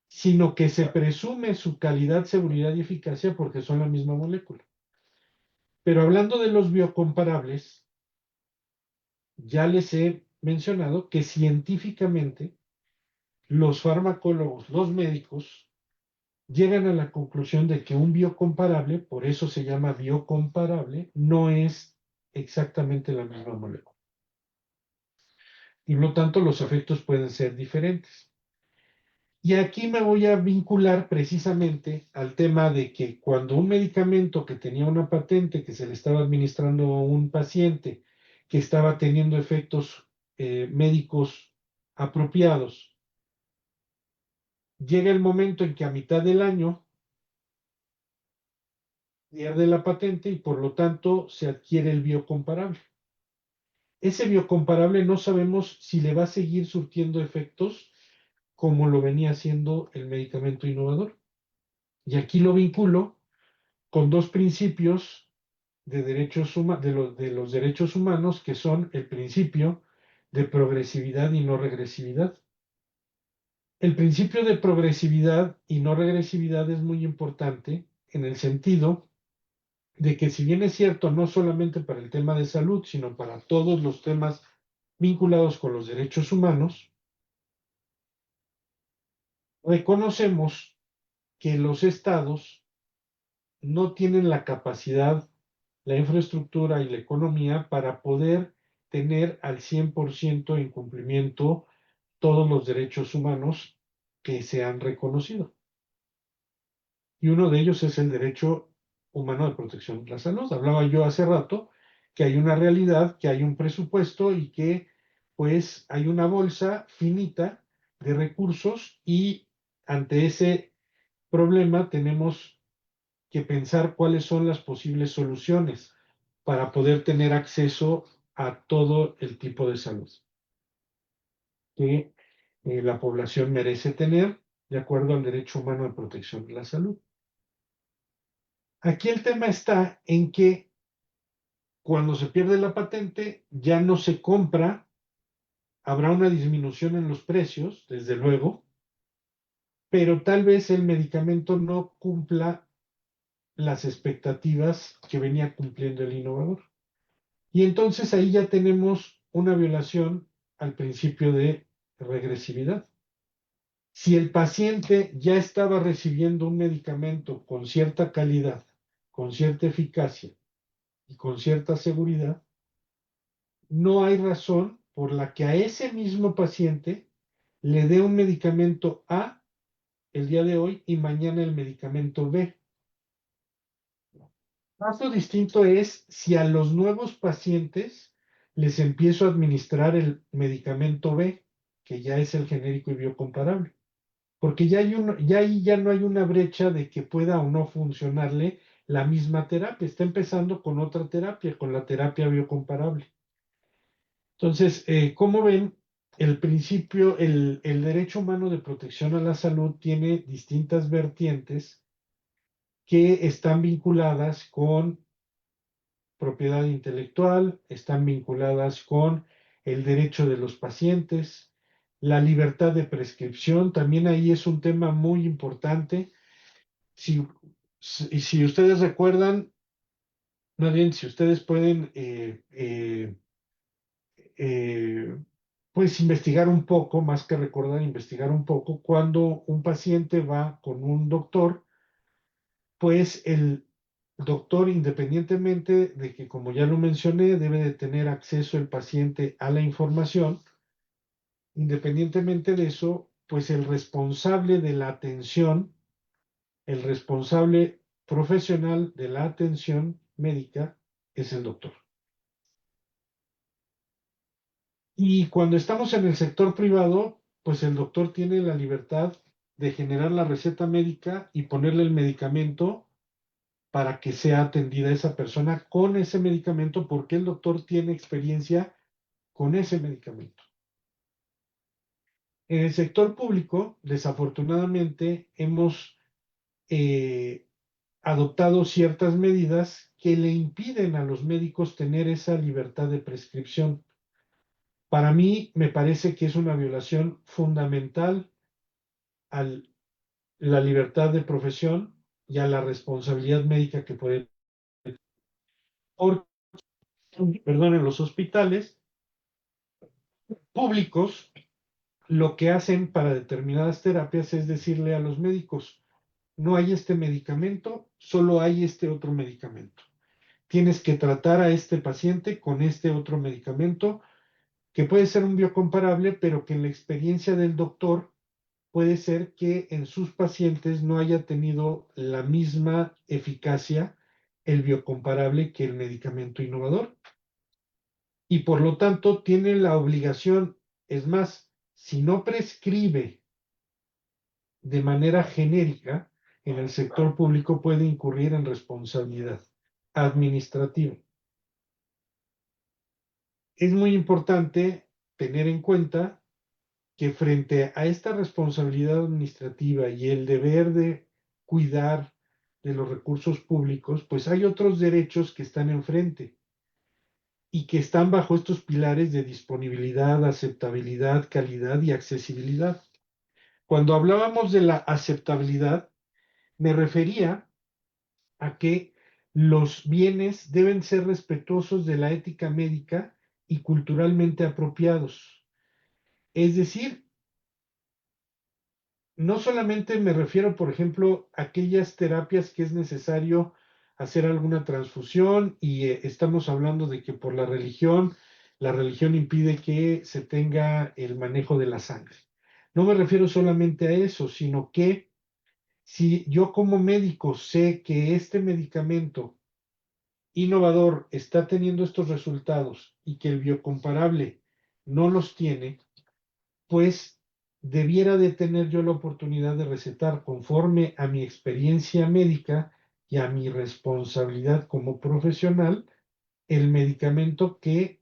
sino que se presume su calidad, seguridad y eficacia porque son la misma molécula. Pero hablando de los biocomparables, ya les he mencionado que científicamente los farmacólogos, los médicos, llegan a la conclusión de que un biocomparable, por eso se llama biocomparable, no es exactamente la misma molécula. Y por lo tanto los efectos pueden ser diferentes. Y aquí me voy a vincular precisamente al tema de que cuando un medicamento que tenía una patente que se le estaba administrando a un paciente que estaba teniendo efectos médicos apropiados, llega el momento en que a mitad del año pierde la patente y por lo tanto se adquiere el biocomparable. Ese biocomparable no sabemos si le va a seguir surtiendo efectos como lo venía haciendo el medicamento innovador. Y aquí lo vinculo con dos principios de de los derechos humanos que son el principio de progresividad y no regresividad. El principio de progresividad y no regresividad es muy importante en el sentido de que si bien es cierto no solamente para el tema de salud, sino para todos los temas vinculados con los derechos humanos, reconocemos que los estados no tienen la capacidad, la infraestructura y la economía para poder tener al 100% en cumplimiento todos los derechos humanos que se han reconocido. Y uno de ellos es el derecho humano de protección de la salud. Hablaba yo hace rato que hay una realidad, que hay un presupuesto y que pues hay una bolsa finita de recursos y ante ese problema tenemos que pensar cuáles son las posibles soluciones para poder tener acceso a todo el tipo de salud que la población merece tener de acuerdo al derecho humano de protección de la salud. Aquí el tema está en que cuando se pierde la patente ya no se compra, habrá una disminución en los precios, desde luego, pero tal vez el medicamento no cumpla las expectativas que venía cumpliendo el innovador. Y entonces ahí ya tenemos una violación al principio de regresividad. Si el paciente ya estaba recibiendo un medicamento con cierta calidad, con cierta eficacia y con cierta seguridad, no hay razón por la que a ese mismo paciente le dé un medicamento A el día de hoy y mañana el medicamento B. Caso distinto es si a los nuevos pacientes les empiezo a administrar el medicamento B, que ya es el genérico y biocomparable, porque ya ahí ya no hay una brecha de que pueda o no funcionarle la misma terapia. Está empezando con otra terapia, con la terapia biocomparable. Entonces, como ven, el principio, el derecho humano de protección a la salud tiene distintas vertientes que están vinculadas con propiedad intelectual, están vinculadas con el derecho de los pacientes, la libertad de prescripción, también ahí es un tema muy importante. Si, si ustedes recuerdan, más bien, si ustedes pueden eh, pues investigar un poco, más que recordar, investigar un poco, cuando un paciente va con un doctor, pues el doctor, independientemente de que, como ya lo mencioné, debe de tener acceso el paciente a la información, independientemente de eso, pues el responsable de la atención, el responsable profesional de la atención médica es el doctor. Y cuando estamos en el sector privado, pues el doctor tiene la libertad de generar la receta médica y ponerle el medicamento para que sea atendida esa persona con ese medicamento porque el doctor tiene experiencia con ese medicamento. En el sector público, desafortunadamente, hemos eh, adoptado ciertas medidas que le impiden a los médicos tener esa libertad de prescripción. Para mí me parece que es una violación fundamental a la libertad de profesión y a la responsabilidad médica que puede, porque, perdón, en los hospitales públicos lo que hacen para determinadas terapias es decirle a los médicos, no hay este medicamento, solo hay este otro medicamento. Tienes que tratar a este paciente con este otro medicamento, que puede ser un biocomparable, pero que en la experiencia del doctor puede ser que en sus pacientes no haya tenido la misma eficacia el biocomparable que el medicamento innovador. Y por lo tanto tiene la obligación, es más, si no prescribe de manera genérica, en el sector público puede incurrir en responsabilidad administrativa. Es muy importante tener en cuenta que frente a esta responsabilidad administrativa y el deber de cuidar de los recursos públicos, pues hay otros derechos que están enfrente y que están bajo estos pilares de disponibilidad, aceptabilidad, calidad y accesibilidad. Cuando hablábamos de la aceptabilidad, me refería a que los bienes deben ser respetuosos de la ética médica y culturalmente apropiados. Es decir, no solamente me refiero, por ejemplo, a aquellas terapias que es necesario hacer alguna transfusión y estamos hablando de que por la religión impide que se tenga el manejo de la sangre. No me refiero solamente a eso, sino que si yo como médico sé que este medicamento innovador está teniendo estos resultados y que el biocomparable no los tiene, pues debiera de tener yo la oportunidad de recetar conforme a mi experiencia médica y a mi responsabilidad como profesional el medicamento que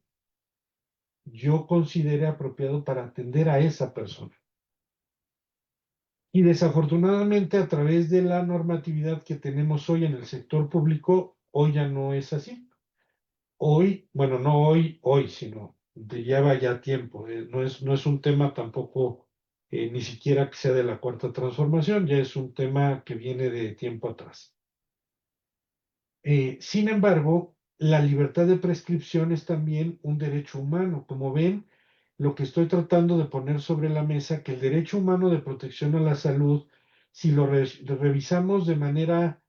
yo considere apropiado para atender a esa persona. Y desafortunadamente a través de la normatividad que tenemos hoy en el sector público, hoy ya no es así. Hoy, bueno, no hoy, sino de lleva ya tiempo. No es un tema tampoco, ni siquiera que sea de la cuarta transformación, ya es un tema que viene de tiempo atrás. Sin embargo, la libertad de prescripción es también un derecho humano. Como ven, lo que estoy tratando de poner sobre la mesa, que el derecho humano de protección a la salud, si lo revisamos de manera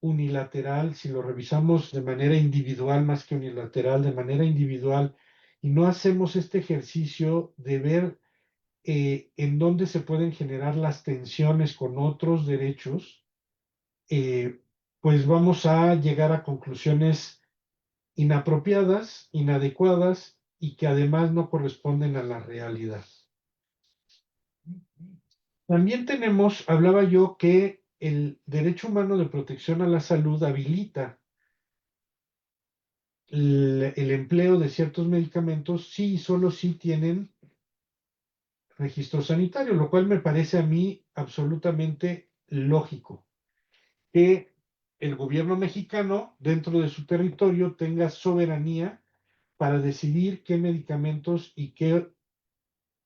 unilateral, si lo revisamos de manera individual más que unilateral, de manera individual, y no hacemos este ejercicio de ver en dónde se pueden generar las tensiones con otros derechos, eh, pues vamos a llegar a conclusiones inapropiadas, inadecuadas y que además no corresponden a la realidad. También tenemos, hablaba yo, que el derecho humano de protección a la salud habilita el empleo de ciertos medicamentos sí y solo si tienen registro sanitario, lo cual me parece a mí absolutamente lógico. Que el gobierno mexicano, dentro de su territorio, tenga soberanía para decidir qué medicamentos y qué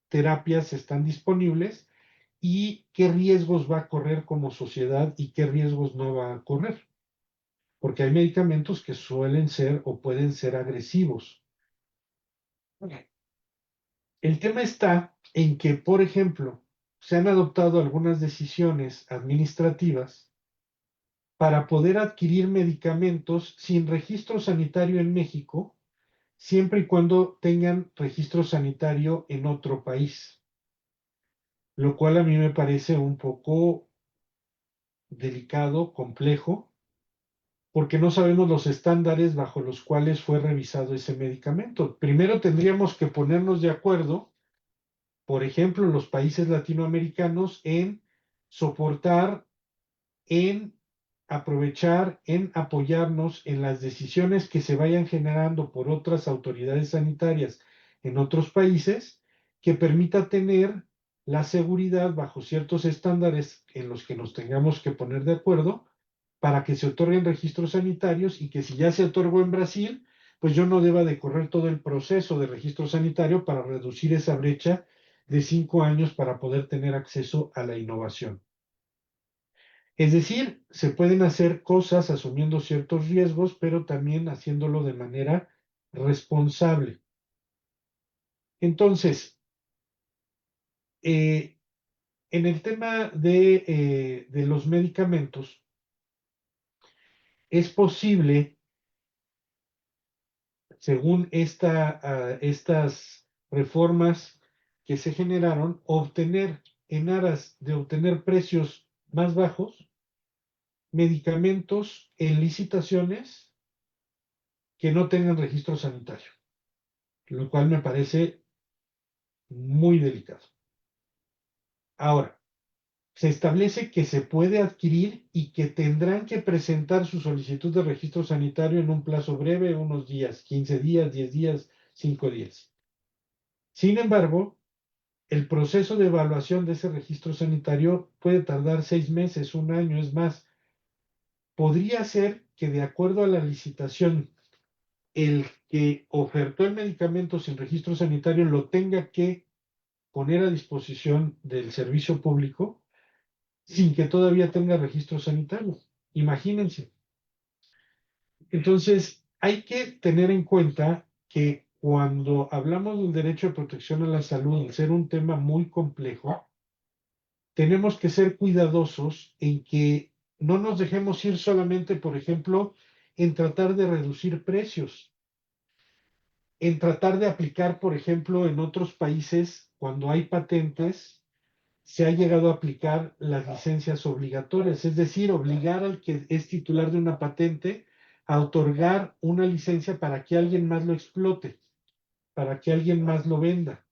terapias están disponibles y qué riesgos va a correr como sociedad y qué riesgos no va a correr. Porque hay medicamentos que suelen ser o pueden ser agresivos. El tema está en que, por ejemplo, se han adoptado algunas decisiones administrativas para poder adquirir medicamentos sin registro sanitario en México, siempre y cuando tengan registro sanitario en otro país, lo cual a mí me parece un poco delicado, complejo, porque no sabemos los estándares bajo los cuales fue revisado ese medicamento. Primero tendríamos que ponernos de acuerdo, por ejemplo, los países latinoamericanos, en soportar, en aprovechar, en apoyarnos en las decisiones que se vayan generando por otras autoridades sanitarias en otros países, que permita tener la seguridad bajo ciertos estándares en los que nos tengamos que poner de acuerdo para que se otorguen registros sanitarios y que si ya se otorgó en Brasil, pues yo no deba de correr todo el proceso de registro sanitario para reducir esa brecha de 5 años para poder tener acceso a la innovación. Es decir, se pueden hacer cosas asumiendo ciertos riesgos, pero también haciéndolo de manera responsable. Entonces, en el tema de los medicamentos, es posible, según estas reformas que se generaron, obtener, en aras de obtener precios más bajos, medicamentos en licitaciones que no tengan registro sanitario, lo cual me parece muy delicado. Ahora, se establece que se puede adquirir y que tendrán que presentar su solicitud de registro sanitario en un plazo breve, unos días, 15 días, 10 días, 5 días. Sin embargo, el proceso de evaluación de ese registro sanitario puede tardar 6 meses, un año, es más. Podría ser que de acuerdo a la licitación, el que ofertó el medicamento sin registro sanitario lo tenga que poner a disposición del servicio público sin que todavía tenga registro sanitario. Imagínense. Entonces, hay que tener en cuenta que cuando hablamos del derecho de protección a la salud, al ser un tema muy complejo, tenemos que ser cuidadosos en que no nos dejemos ir solamente, por ejemplo, en tratar de reducir precios, en tratar de aplicar, por ejemplo, en otros países, cuando hay patentes, se ha llegado a aplicar las licencias obligatorias, es decir, obligar al que es titular de una patente a otorgar una licencia para que alguien más lo explote, para que alguien más lo venda.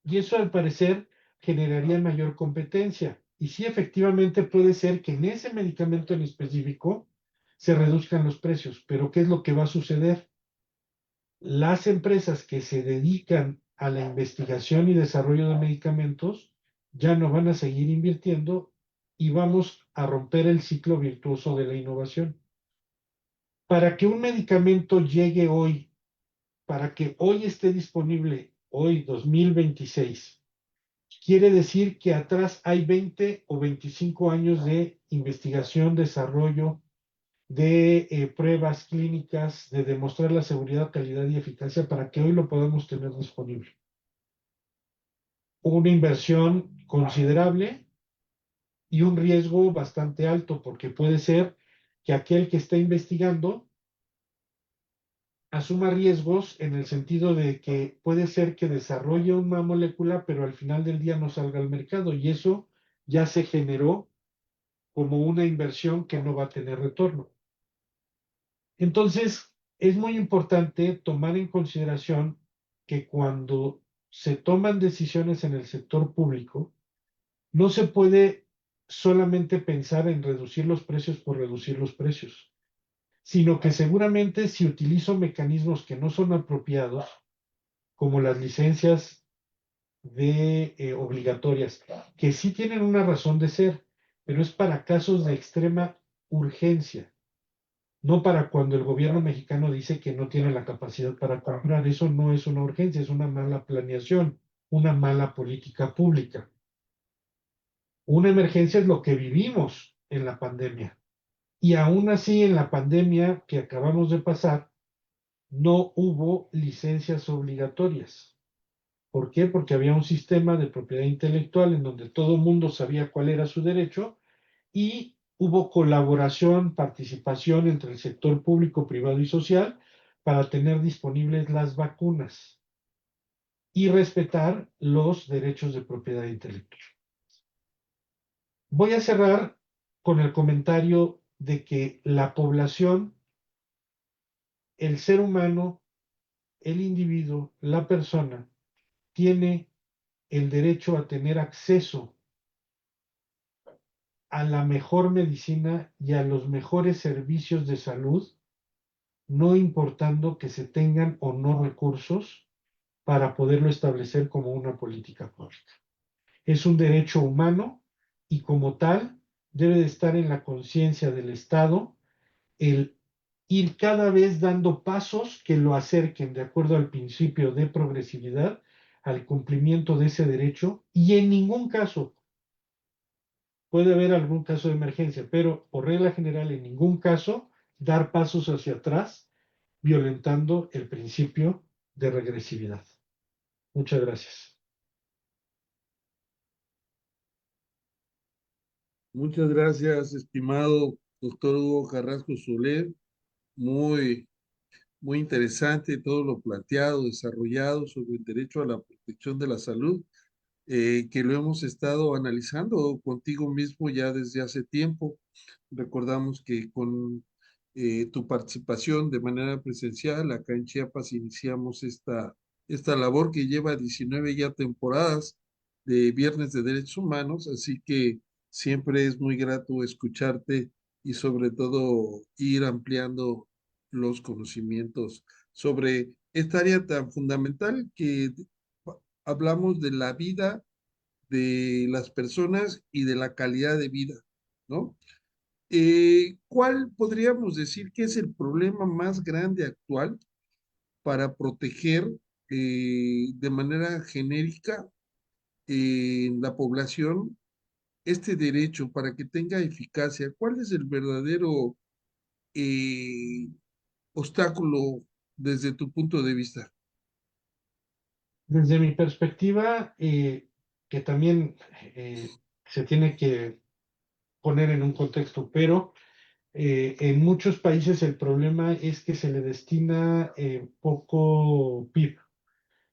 Y eso al parecer generaría mayor competencia. Y sí, efectivamente puede ser que en ese medicamento en específico se reduzcan los precios, pero ¿qué es lo que va a suceder? Las empresas que se dedican a la investigación y desarrollo de medicamentos ya no van a seguir invirtiendo y vamos a romper el ciclo virtuoso de la innovación. Para que un medicamento llegue hoy, para que hoy esté disponible, hoy 2026, quiere decir que atrás hay 20 o 25 años de investigación, desarrollo, de pruebas clínicas, de demostrar la seguridad, calidad y eficacia para que hoy lo podamos tener disponible. Una inversión considerable y un riesgo bastante alto, porque puede ser que aquel que está investigando asuma riesgos en el sentido de que puede ser que desarrolle una molécula, pero al final del día no salga al mercado y eso ya se generó como una inversión que no va a tener retorno. Entonces, es muy importante tomar en consideración que cuando se toman decisiones en el sector público, no se puede solamente pensar en reducir los precios por reducir los precios, sino que seguramente si utilizo mecanismos que no son apropiados, como las licencias obligatorias, que sí tienen una razón de ser, pero es para casos de extrema urgencia, no para cuando el gobierno mexicano dice que no tiene la capacidad para comprar. Eso no es una urgencia, es una mala planeación, una mala política pública. Una emergencia es lo que vivimos en la pandemia. Y aún así, en la pandemia que acabamos de pasar, no hubo licencias obligatorias. ¿Por qué? Porque había un sistema de propiedad intelectual en donde todo el mundo sabía cuál era su derecho y hubo colaboración, participación entre el sector público, privado y social para tener disponibles las vacunas y respetar los derechos de propiedad intelectual. Voy a cerrar con el comentario de que la población, el ser humano, el individuo, la persona, tiene el derecho a tener acceso a la mejor medicina y a los mejores servicios de salud, no importando que se tengan o no recursos para poderlo establecer como una política pública. Es un derecho humano y como tal debe de estar en la conciencia del Estado el ir cada vez dando pasos que lo acerquen, de acuerdo al principio de progresividad, al cumplimiento de ese derecho, y en ningún caso, puede haber algún caso de emergencia, pero por regla general, en ningún caso, dar pasos hacia atrás, violentando el principio de regresividad. Muchas gracias. Muchas gracias, estimado doctor Hugo Carrasco Soler. Muy, muy interesante todo lo planteado, desarrollado sobre el derecho a la protección de la salud, que lo hemos estado analizando contigo mismo ya desde hace tiempo. Recordamos que con tu participación de manera presencial acá en Chiapas iniciamos esta labor que lleva 19 ya temporadas de Viernes de Derechos Humanos, así que siempre es muy grato escucharte y sobre todo ir ampliando los conocimientos sobre esta área tan fundamental que hablamos de la vida de las personas y de la calidad de vida, ¿no? ¿Cuál podríamos decir que es el problema más grande actual para proteger de manera genérica en la población este derecho para que tenga eficacia? ¿Cuál es el verdadero eh, obstáculo desde tu punto de vista? Desde mi perspectiva, que también se tiene que poner en un contexto, pero en muchos países el problema es que se le destina poco PIB.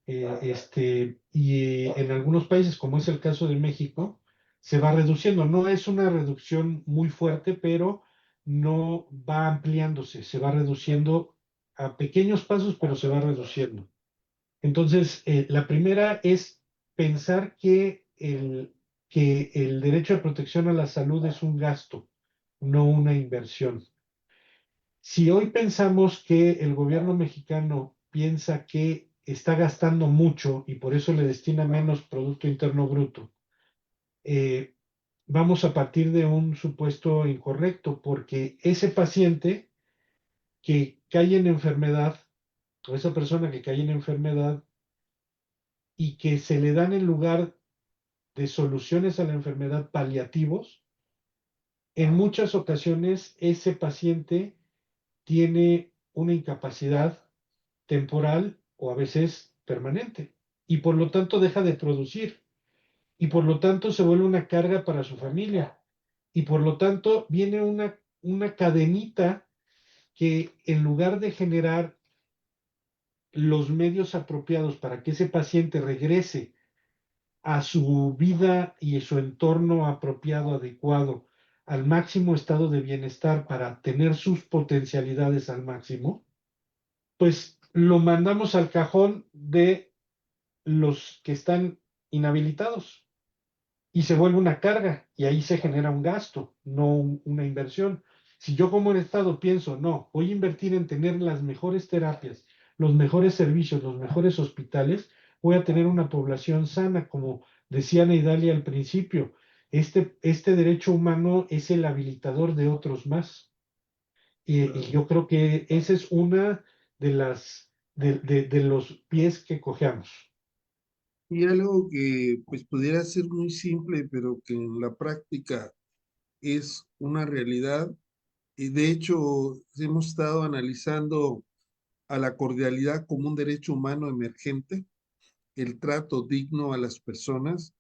Y en algunos países, como es el caso de México, se va reduciendo. No es una reducción muy fuerte, pero no va ampliándose, se va reduciendo a pequeños pasos, pero se va reduciendo. Entonces, la primera es pensar que el derecho de protección a la salud es un gasto, no una inversión. Si hoy pensamos que el gobierno mexicano piensa que está gastando mucho y por eso le destina menos Producto Interno Bruto, eh, vamos a partir de un supuesto incorrecto, porque ese paciente que cae en enfermedad, o esa persona que cae en enfermedad y que se le dan en lugar de soluciones a la enfermedad paliativos, en muchas ocasiones ese paciente tiene una incapacidad temporal o a veces permanente y por lo tanto deja de producir y por lo tanto se vuelve una carga para su familia y por lo tanto viene una cadenita que en lugar de generar los medios apropiados para que ese paciente regrese a su vida y a su entorno apropiado, adecuado, al máximo estado de bienestar para tener sus potencialidades al máximo, pues lo mandamos al cajón de los que están inhabilitados y se vuelve una carga y ahí se genera un gasto, no una inversión. Si yo como el Estado pienso, no, voy a invertir en tener las mejores terapias, los mejores servicios, los mejores hospitales, voy a tener una población sana, como decía Neidalia al principio. Este derecho humano es el habilitador de otros más. Y yo creo que esa es una de los pies que cojeamos. Y algo que pues pudiera ser muy simple, pero que en la práctica es una realidad. Y de hecho, hemos estado analizando a la cordialidad como un derecho humano emergente, el trato digno a las personas,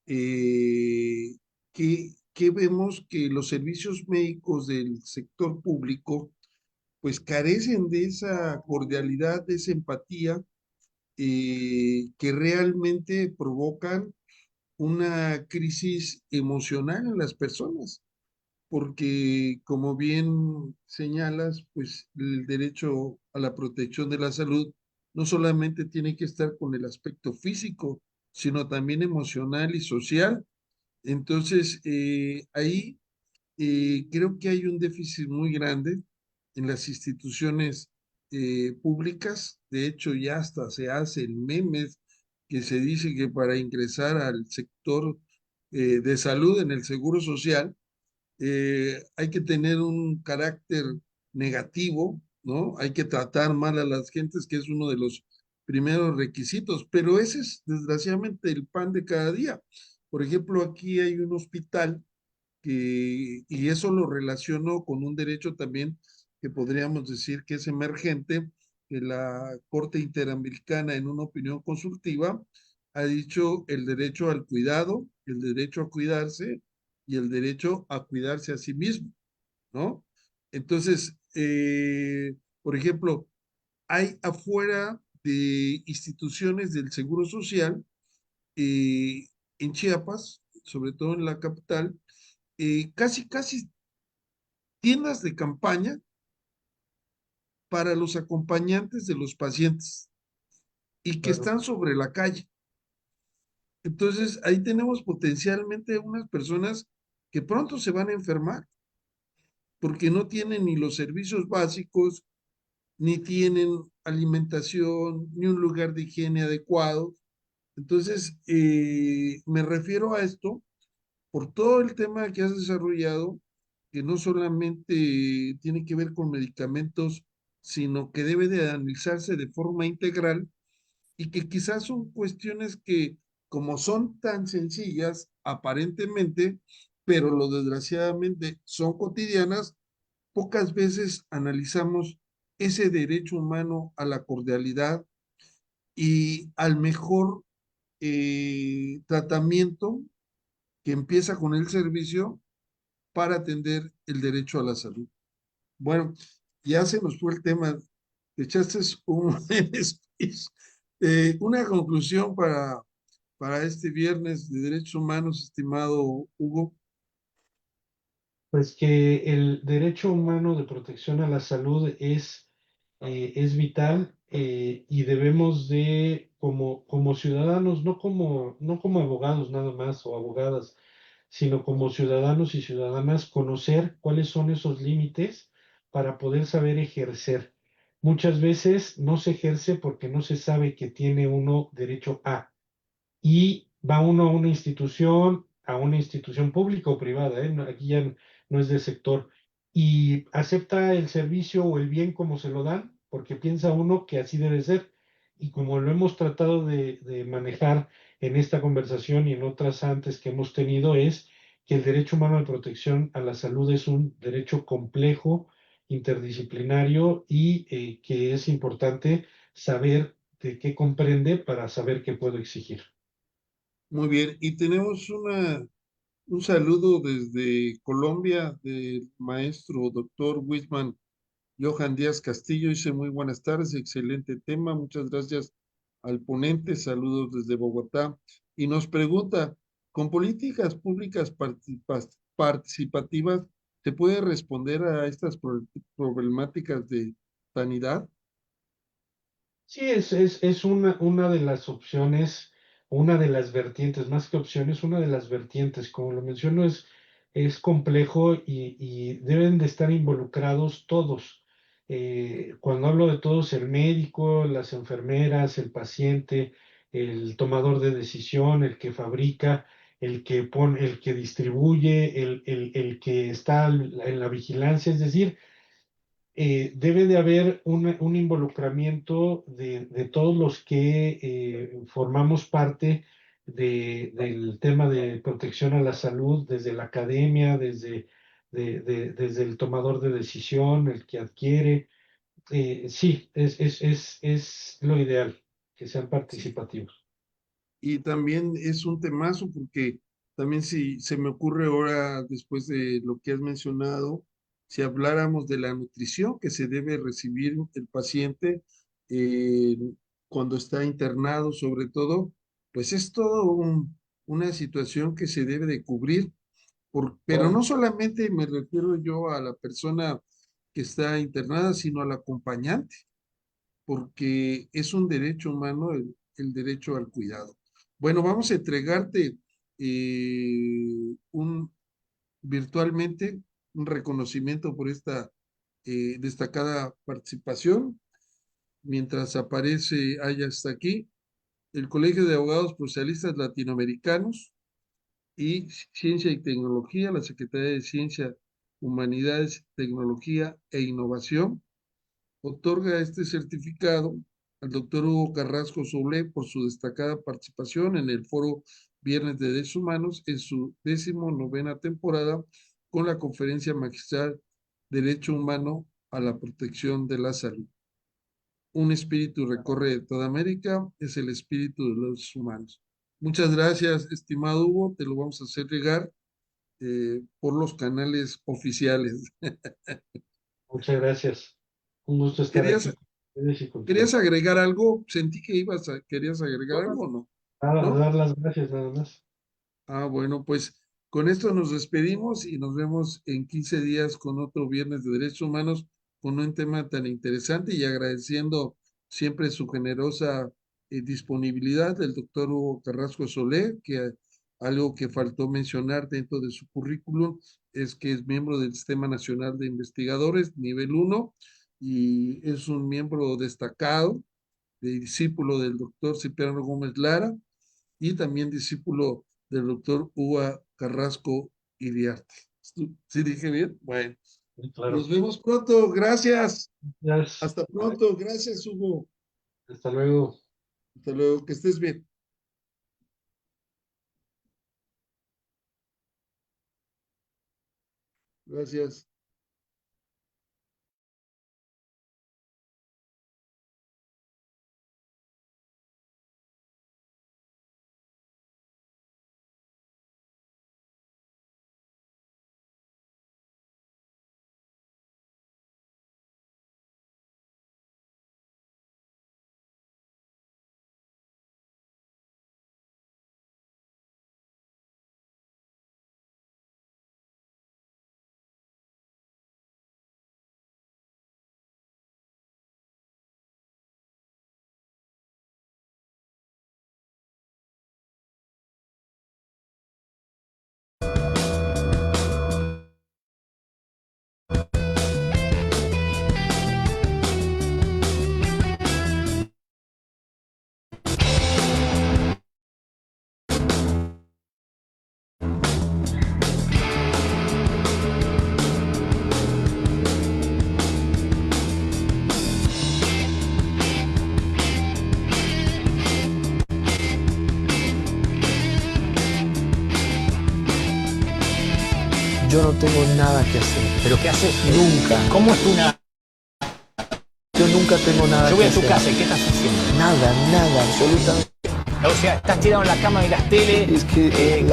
eh, que vemos que los servicios médicos del sector público pues carecen de esa cordialidad, de esa empatía, que realmente provocan una crisis emocional en las personas, porque como bien señalas, pues el derecho a la protección de la salud no solamente tiene que estar con el aspecto físico, sino también emocional y social. Entonces, ahí creo que hay un déficit muy grande en las instituciones públicas. De hecho, ya hasta se hacen memes que se dice que para ingresar al sector de salud en el Seguro Social, hay que tener un carácter negativo, ¿no? Hay que tratar mal a las gentes, que es uno de los primeros requisitos, pero ese es desgraciadamente el pan de cada día. Por ejemplo, aquí hay un hospital y eso lo relaciono con un derecho también que podríamos decir que es emergente, que la Corte Interamericana en una opinión consultiva ha dicho el derecho al cuidado, el derecho a cuidarse y el derecho a cuidarse a sí mismo, ¿no? Entonces, por ejemplo, hay afuera de instituciones del Seguro Social, eh, en Chiapas, sobre todo en la capital, casi tiendas de campaña para los acompañantes de los pacientes y que Claro. están sobre la calle. Entonces, ahí tenemos potencialmente unas personas que pronto se van a enfermar porque no tienen ni los servicios básicos, ni tienen alimentación, ni un lugar de higiene adecuado. Entonces, me refiero a esto por todo el tema que has desarrollado, que no solamente tiene que ver con medicamentos, sino que debe de analizarse de forma integral y que quizás son cuestiones que, como son tan sencillas aparentemente, pero lo desgraciadamente son cotidianas, pocas veces analizamos ese derecho humano a la cordialidad y al mejor tratamiento que empieza con el servicio para atender el derecho a la salud. Bueno, ya se nos fue el tema. Te echaste un speech. Una conclusión para este viernes de derechos humanos, estimado Hugo. Pues que el derecho humano de protección a la salud es vital, y debemos de, como ciudadanos, no como abogados nada más o abogadas, sino como ciudadanos y ciudadanas, conocer cuáles son esos límites para poder saber ejercer. Muchas veces no se ejerce porque no se sabe que tiene uno derecho a, y va uno a una institución pública o privada, ¿eh? Aquí ya no es de sector, y acepta el servicio o el bien como se lo dan, porque piensa uno que así debe ser. Y como lo hemos tratado de manejar en esta conversación y en otras antes que hemos tenido, es que el derecho humano de protección a la salud es un derecho complejo, interdisciplinario, y que es importante saber de qué comprende para saber qué puedo exigir. Muy bien, y tenemos un saludo desde Colombia del maestro doctor Wisman Johan Díaz Castillo. Dice muy buenas tardes, excelente tema, muchas gracias al ponente, saludos desde Bogotá. Y nos pregunta, ¿con políticas públicas participativas se puede responder a estas problemáticas de sanidad? Sí, es una de las opciones, una de las vertientes, más que opciones, una de las vertientes. Como lo menciono, es complejo, y deben de estar involucrados todos. Cuando hablo de todos, el médico, las enfermeras, el paciente, el tomador de decisión, el que fabrica, el que pone, el que distribuye, el que está en la vigilancia, es decir, debe de haber un involucramiento de todos los que formamos parte del tema de protección a la salud, desde la academia, desde el tomador de decisión, el que adquiere. Sí, es lo ideal, que sean Sí. participativos. Y también es un temazo porque también si se me ocurre ahora, después de lo que has mencionado, si habláramos de la nutrición que se debe recibir el paciente eh, cuando está internado, sobre todo, pues es todo una situación que se debe de cubrir, pero no solamente me refiero yo a la persona que está internada, sino al acompañante porque es un derecho humano el derecho al cuidado. Bueno, vamos a entregarte un virtualmente un reconocimiento por esta destacada participación. Mientras aparece, haya hasta aquí, el Colegio de Abogados Procesalistas Latinoamericanos y Ciencia y Tecnología, la Secretaría de Ciencia, Humanidades, Tecnología e Innovación. Otorga este certificado al doctor Hugo Carrasco Solé por su destacada participación en el Foro Viernes de Derechos Humanos en su 19ª temporada con la conferencia magistral Derecho Humano a la Protección de la Salud. Un espíritu recorre toda América, es el espíritu de los humanos. Muchas gracias, estimado Hugo, te lo vamos a hacer llegar por los canales oficiales. Muchas gracias. Un gusto estar ¿Querías, aquí con ustedes y con ¿Querías todos. agregar algo? Sentí que querías agregar algo, ¿no? ¿No? Dar las gracias nada más. Bueno, pues con esto nos despedimos y nos vemos en 15 días con otro Viernes de Derechos Humanos con un tema tan interesante y agradeciendo siempre su generosa disponibilidad del doctor Hugo Carrasco Solé, que algo que faltó mencionar dentro de su currículum es que es miembro del Sistema Nacional de Investigadores, nivel 1, y es un miembro destacado, discípulo del doctor Cipriano Gómez Lara, y también discípulo del doctor Hugo Carrasco Iriarte. ¿Sí dije bien? Bueno, Sí, claro. nos vemos pronto. Gracias. Gracias. Hasta pronto. Gracias, Hugo. Hasta luego. Hasta luego. Que estés bien. Gracias. Yo no tengo nada que hacer. ¿Pero qué haces? Nunca. ¿Cómo es tu nada? Yo nunca tengo nada Yo voy que a tu hacer. casa y ¿qué estás haciendo? Nada, absolutamente. O sea, estás tirado en la cama y las teles, Es que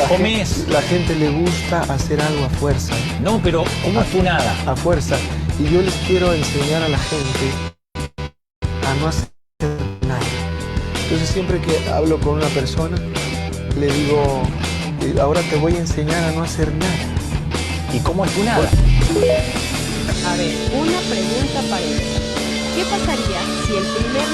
comes. la gente le gusta hacer algo a fuerza. No, pero ¿cómo es tu nada? A fuerza. Y yo les quiero enseñar a la gente a no hacer nada. Entonces siempre que hablo con una persona, le digo, ahora te voy a enseñar a no hacer nada. ¿Y cómo es tu nada? A ver, una pregunta para ella. ¿Qué pasaría si el primer